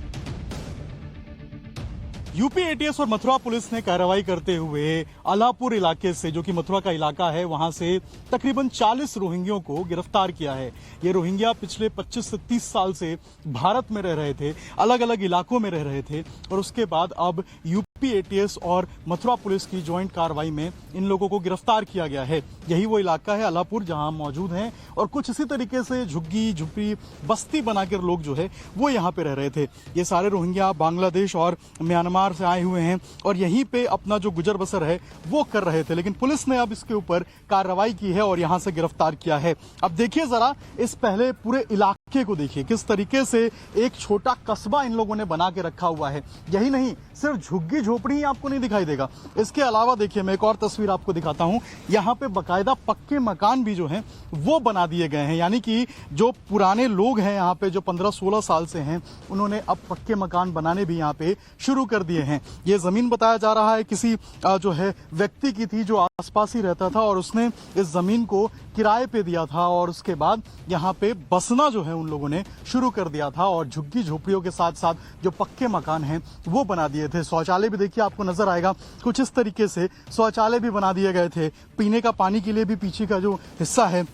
यूपी एटीएस और मथुरा पुलिस ने कार्रवाई करते हुए अलापुर इलाके से, जो कि मथुरा का इलाका है, वहां से तकरीबन 40 रोहिंग्यों को गिरफ्तार किया है। ये रोहिंग्या पिछले 25 से 30 साल से भारत में रह रहे थे, अलग अलग इलाकों में रह रहे थे और उसके बाद अब यूपी एटीएस और मथुरा पुलिस की ज्वाइंट कार्रवाई में इन लोगों को गिरफ्तार किया गया है। यही वो इलाका है अलापुर जहां हम मौजूद हैं और कुछ इसी तरीके से झुग्गी झुप्पी बस्ती बनाकर लोग जो है वो यहाँ पे रह रहे थे। ये सारे रोहिंग्या बांग्लादेश और म्यांमार से आए हुए हैं और यहीं पे अपना जो गुजर बसर है वो कर रहे थे, लेकिन पुलिस ने अब इसके ऊपर कार्रवाई की है और यहां से गिरफ्तार किया है। अब देखिए जरा इस पहले पूरे इलाके को देखिए, किस तरीके से एक छोटा कस्बा इन लोगों ने बना के रखा हुआ है। यही नहीं, सिर्फ झुग्गी झोपड़ी ही आपको नहीं दिखाई देगा, इसके अलावा देखिए मैं एक और तस्वीर आपको दिखाता हूं। यहाँ पे बकायदा पक्के मकान भी जो हैं वो बना दिए गए हैं, यानी कि जो पुराने लोग हैं यहाँ पे जो 15-16 साल से हैं, उन्होंने अब पक्के मकान बनाने भी यहाँ पे शुरू कर दिए हैं। ये जमीन बताया जा रहा है किसी जो है व्यक्ति की थी जो आसपास ही रहता था और उसने इस जमीन को किराए पे दिया था और उसके बाद यहाँ पे बसना जो है उन लोगों ने शुरू कर दिया था और झुग्गी झोपड़ियों के साथ साथ जो पक्के मकान हैं वो बना दिए थे। शौचालय भी देखिए आपको नजर आएगा, कुछ इस तरीके से शौचालय भी बना दिए गए थे। पीने का पानी के लिए भी पीछे का जो हिस्सा है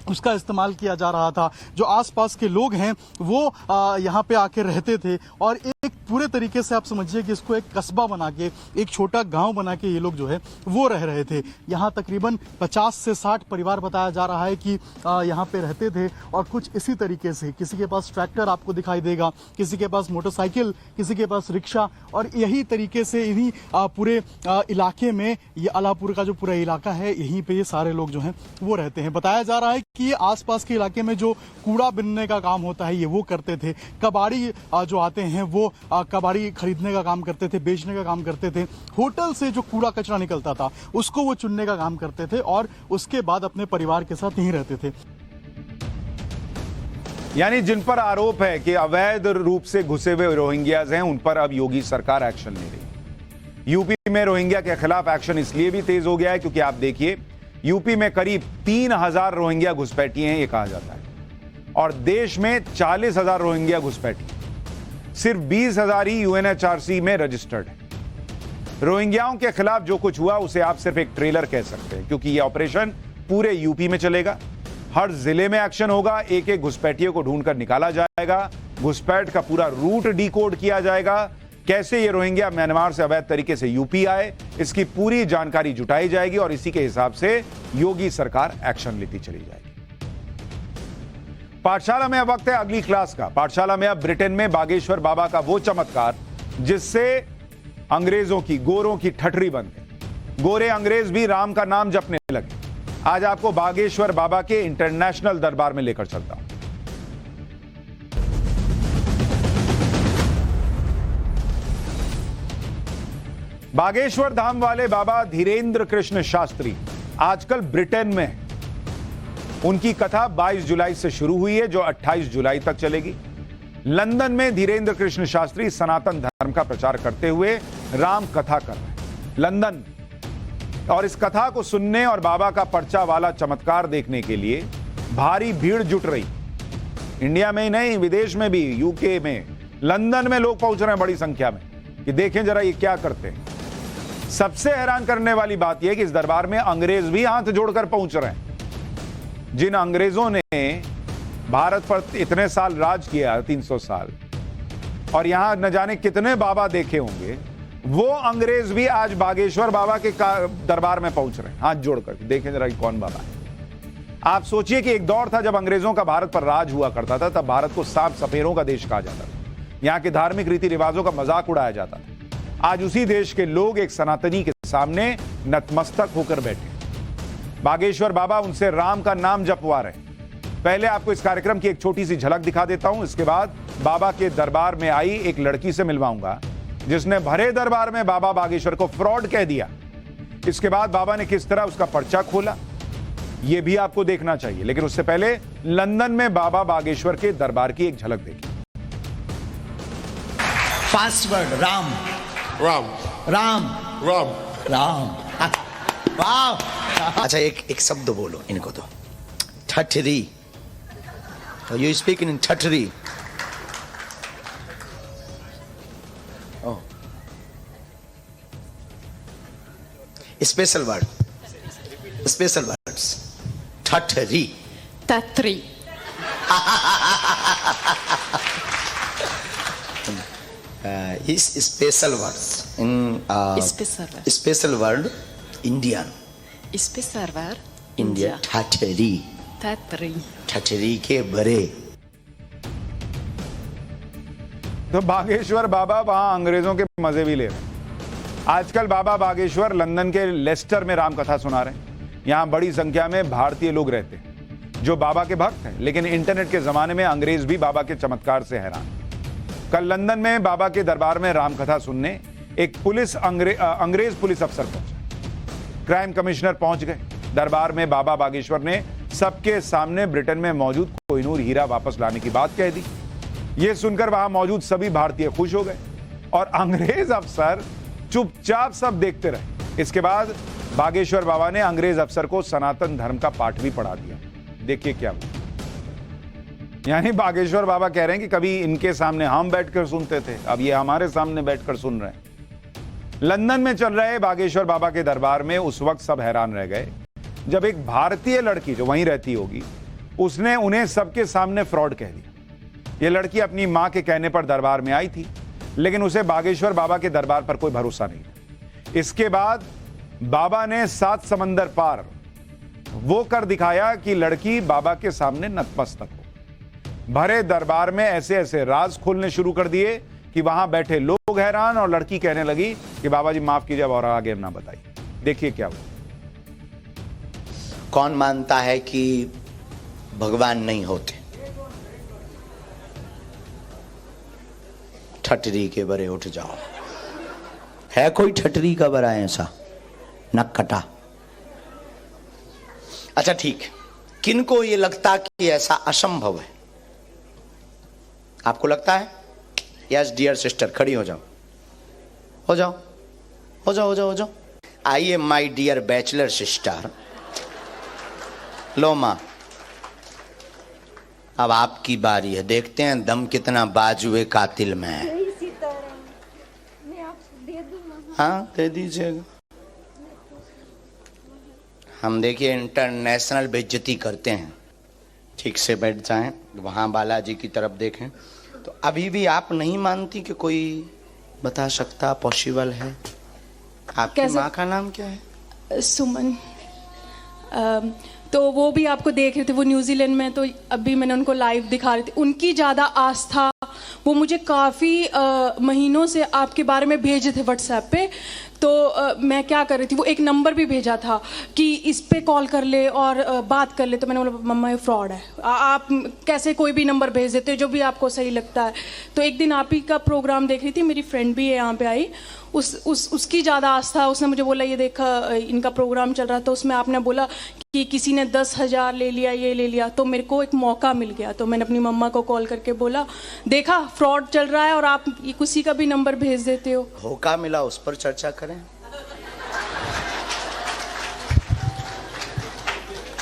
उसका इस्तेमाल किया जा रहा था। जो आसपास के लोग हैं वो यहाँ पे आके रहते थे और एक पूरे तरीके से आप समझिए कि इसको एक कस्बा बना के, एक छोटा गांव बना के ये लोग जो है वो रह रहे थे। यहाँ तकरीबन 50 से 60 परिवार बताया जा रहा है कि यहाँ पे रहते थे और कुछ इसी तरीके से किसी के पास ट्रैक्टर आपको दिखाई देगा, किसी के पास मोटरसाइकिल, किसी के पास रिक्शा और यही तरीके से इन्हीं पूरे इलाके में ये अलापुर का जो पूरा इलाका है यहीं पे ये सारे लोग जो हैं वो रहते हैं। बताया जा रहा है कि ये आसपास के इलाके में जो कूड़ा बिनने का काम होता है ये वो करते थे। कबाड़ी जो आते हैं वो कबाड़ी खरीदने का काम करते थे, बेचने का काम करते थे। होटल से जो कूड़ा कचरा निकलता था उसको वो चुनने का काम करते थे और उसके बाद अपने परिवार के साथ यहीं रहते थे। यानी जिन पर आरोप है कि अवैध रूप से घुसे हुए रोहिंग्याज हैं, उन पर अब योगी सरकार एक्शन ले रही है। यूपी में रोहिंग्या के खिलाफ एक्शन इसलिए भी तेज हो गया है क्योंकि आप देखिए यूपी में करीब 3,000 रोहिंग्या घुसपैठी हैं, ये कहा जाता है, और देश में 40,000 रोहिंग्या घुसपैठी, सिर्फ 20,000 ही यूएनएचआरसी में रजिस्टर्ड है। रोहिंग्याओं के खिलाफ जो कुछ हुआ उसे आप सिर्फ एक ट्रेलर कह सकते हैं, क्योंकि यह ऑपरेशन पूरे यूपी में चलेगा। हर जिले में एक्शन होगा, एक एक घुसपैठियों को ढूंढकर निकाला जाएगा, घुसपैठ का पूरा रूट डिकोड किया जाएगा, कैसे ये रोहिंग्या म्यांमार से अवैध तरीके से यूपी आए, इसकी पूरी जानकारी जुटाई जाएगी और इसी के हिसाब से योगी सरकार एक्शन लेती चली जाएगी। पाठशाला में अब वक्त है अगली क्लास का। पाठशाला में अब ब्रिटेन में बागेश्वर बाबा का वो चमत्कार जिससे अंग्रेजों की, गोरों की ठठरी बन गई। गोरे अंग्रेज भी राम का नाम जपने लगे। आज आपको बागेश्वर बाबा के इंटरनेशनल दरबार में लेकर चलता हूं। बागेश्वर धाम वाले बाबा धीरेन्द्र कृष्ण शास्त्री आजकल ब्रिटेन में हैं। उनकी कथा 22 जुलाई से शुरू हुई है जो 28 जुलाई तक चलेगी। लंदन में धीरेन्द्र कृष्ण शास्त्री सनातन धर्म का प्रचार करते हुए राम कथा कर रहे हैं लंदन, और इस कथा को सुनने और बाबा का पर्चा वाला चमत्कार देखने के लिए भारी भीड़ जुट रही। इंडिया में ही नहीं, विदेश में भी, यूके में, लंदन में लोग पहुंच रहे हैं बड़ी संख्या में कि देखें जरा ये क्या करते हैं। सबसे हैरान करने वाली बात यह है कि इस दरबार में अंग्रेज भी हाथ जोड़कर पहुंच रहे हैं। जिन अंग्रेजों ने भारत पर इतने साल राज किया, 300 साल, और यहां न जाने कितने बाबा देखे होंगे, वो अंग्रेज भी आज बागेश्वर बाबा के दरबार में पहुंच रहे हैं हाथ जोड़कर। देखें जरा कौन बाबा है। आप सोचिए कि एक दौर था जब अंग्रेजों का भारत पर राज हुआ करता था, तब भारत को सांप सपेरों का देश कहा जाता था। यहां के धार्मिक रीति रिवाजों का मजाक उड़ाया जाता था। आज उसी देश के लोग एक सनातनी के सामने नतमस्तक होकर बैठे। बागेश्वर बाबा उनसे राम का नाम जपवा रहे। पहले आपको इस कार्यक्रम की एक छोटी सी झलक दिखा देता हूं, इसके बाद बाबा के दरबार में आई एक लड़की से मिलवाऊंगा जिसने भरे दरबार में बाबा बागेश्वर को फ्रॉड कह दिया। इसके बाद बाबा ने किस तरह उसका पर्चा खोला, यह भी आपको देखना चाहिए। लेकिन उससे पहले लंदन में बाबा बागेश्वर के दरबार की एक झलक देखिए। पासवर्ड राम राम राम राम राम। वाह। अच्छा एक शब्द बोलो इनको तो, ठठरी। यू स्पीक इन ठठरी। Special word, special words. ठठरी, तत्री। इस special words in special word Indian, special word India. ठठरी, तत्री, ठठरी के बरे। तो बागेश्वर बाबा वहां अंग्रेजों के मजे भी ले रहे हैं। आजकल बाबा बागेश्वर लंदन के लेस्टर में राम कथा सुना रहे हैं। यहां बड़ी संख्या में भारतीय लोग रहते हैं जो बाबा के भक्त हैं, लेकिन इंटरनेट के जमाने में अंग्रेज भी बाबा के चमत्कार से हैरान। कल लंदन में बाबा के दरबार में राम कथा सुनने एक अंग्रेज पुलिस अफसर पहुंचा। क्राइम कमिश्नर पहुंच गए। दरबार में बाबा बागेश्वर ने सबके सामने ब्रिटेन में मौजूद कोहिनूर हीरा वापस लाने की बात कह दी। यह सुनकर वहां मौजूद सभी भारतीय खुश हो गए और अंग्रेज अफसर चुपचाप सब देखते रहे। इसके बाद बागेश्वर बाबा ने अंग्रेज अफसर को सनातन धर्म का पाठ भी पढ़ा दिया। देखिए क्या हुआ। यानी बागेश्वर बाबा कह रहे हैं कि कभी इनके सामने हम बैठकर सुनते थे, अब ये हमारे सामने बैठकर सुन रहे हैं। लंदन में चल रहे बागेश्वर बाबा के दरबार में उस वक्त सब हैरान रह गए जब एक भारतीय लड़की जो वहीं रहती होगी, उसने उन्हें सबके सामने फ्रॉड कह दिया। यह लड़की अपनी मां के कहने पर दरबार में आई थी, लेकिन उसे बागेश्वर बाबा के दरबार पर कोई भरोसा नहीं था। इसके बाद बाबा ने 7 समंदर पार वो कर दिखाया कि लड़की बाबा के सामने नतमस्तक हो। भरे दरबार में ऐसे ऐसे राज खोलने शुरू कर दिए कि वहां बैठे लोग हैरान और लड़की कहने लगी कि बाबा जी माफ कीजिए, और आगे ना बताइए। देखिए क्या हुआ। कौन मानता है कि भगवान नहीं होते। ठटरी के बरे उठ जाओ। है कोई ठटरी का बरा ऐसा? नक कटा। अच्छा ठीक, किनको ये लगता कि ऐसा असंभव है? आपको लगता है? यस डियर सिस्टर, खड़ी हो जाओ, हो जाओ, हो जाओ, हो जाओ, हो जाओ। आइए माय डियर बैचलर सिस्टर। लो मां, अब आपकी बारी है। देखते हैं दम कितना बाजुए कातिल में है। हाँ दे दीजिएगा। हम देखिए इंटरनेशनल बेइज्जती करते हैं। ठीक से बैठ जाएं, वहां बालाजी की तरफ देखें। तो अभी भी आप नहीं मानती कि कोई बता सकता पॉसिबल है? आपकी माँ का नाम क्या है? सुमन। तो वो भी आपको देख रहे थे, वो न्यूजीलैंड में। तो अभी मैंने उनको लाइव दिखा रही थी। उनकी ज़्यादा आस्था, वो मुझे काफ़ी महीनों से आपके बारे में भेजे थे व्हाट्सएप पे। तो मैं क्या कर रही थी, वो एक नंबर भी भेजा था कि इस पे कॉल कर ले और बात कर ले। तो मैंने बोला मम्मा ये फ्रॉड है, आप कैसे कोई भी नंबर भेज देते हो जो भी आपको सही लगता है। तो एक दिन आप ही का प्रोग्राम देख रही थी, मेरी फ्रेंड भी है यहाँ पे आई, उसकी ज़्यादा आस्था। उसने मुझे बोला ये देखा इनका प्रोग्राम चल रहा था, उसमें आपने बोला कि किसी ने 10,000 ले लिया, ये ले लिया। तो मेरे को एक मौका मिल गया, तो मैंने अपनी मम्मा को कॉल करके बोला देखा फ्रॉड चल रहा है और आप किसी का भी नंबर भेज देते हो। धोखा मिला, उस पर चर्चा करें।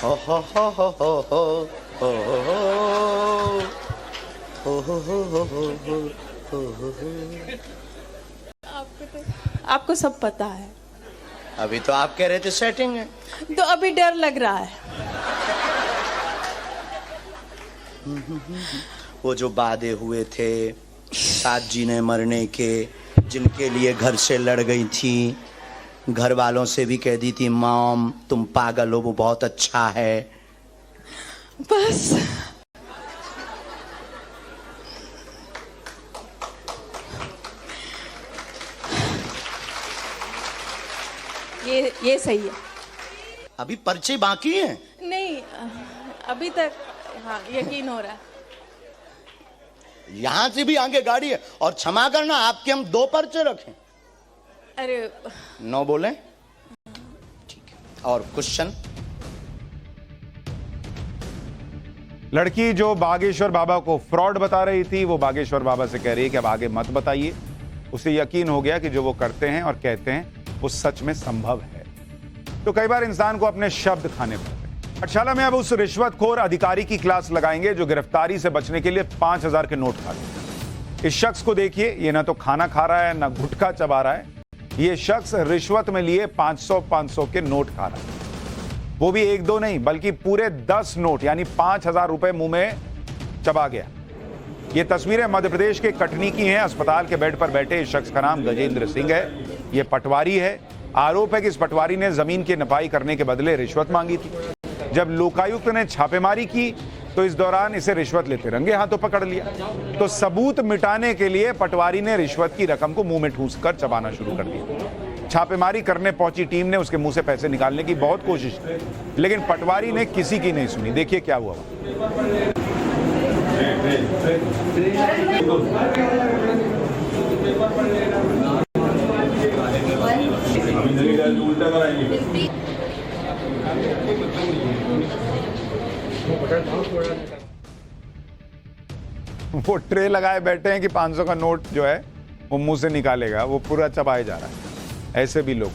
हो हो हो हो हो हो हो हो हो हो हो। आपको सब पता है। अभी तो आप कह रहे थे सेटिंग है, तो अभी डर लग रहा है। वो जो वादे हुए थे साथ जीने मरने के, जिनके लिए घर से लड़ गई थी, घर वालों से भी कह दी थी मॉम तुम पागल हो, वो बहुत अच्छा है। बस ये सही है। अभी पर्चे बाकी हैं? नहीं अभी तक हाँ यकीन हो रहा है। यहां से भी आगे गाड़ी है। और क्षमा करना, आपके हम 2 पर्चे रखें। अरे 9 बोले? ठीक है। और क्वेश्चन? लड़की जो बागेश्वर बाबा को फ्रॉड बता रही थी, वो बागेश्वर बाबा से कह रही है कि अब आगे मत बताइए। उसे यकीन हो गया कि जो वो करते हैं और कहते हैं वो सच में संभव है। तो कई बार इंसान को अपने शब्द खाने पड़ते हैं। पाठशाला में अब उस रिश्वतखोर अधिकारी की क्लास लगाएंगे जो गिरफ्तारी से बचने के लिए 5,000 के नोट खाता है। इस शख्स को देखिए, ये ना तो खाना खा रहा है ना गुटखा चबा रहा है। ये शख्स रिश्वत में लिए 500 के नोट खा रहा है। वो भी 1-2 नहीं बल्कि पूरे 10 नोट यानी 5,000 रुपए मुंह में चबा गया। ये तस्वीरें मध्य प्रदेश के कटनी की हैं। अस्पताल के बेड पर बैठे इस शख्स का नाम गजेंद्र सिंह है। ये पटवारी है। आरोप है कि इस पटवारी ने जमीन की नपाई करने के बदले रिश्वत मांगी थी। जब लोकायुक्त ने छापेमारी की तो इस दौरान इसे रिश्वत लेते रंगे हाथों पकड़ लिया। तो सबूत मिटाने के लिए पटवारी ने रिश्वत की रकम को मुंह में ठूस कर चबाना शुरू कर दिया। छापेमारी करने पहुंची टीम ने उसके मुंह से पैसे निकालने की बहुत कोशिश की, लेकिन पटवारी ने किसी की नहीं सुनी। देखिए क्या हुआ। वो ट्रे लगाए बैठे हैं कि 500 का नोट जो है वो मुंह से निकालेगा, वो पूरा चबाए जा रहा है। ऐसे भी लोग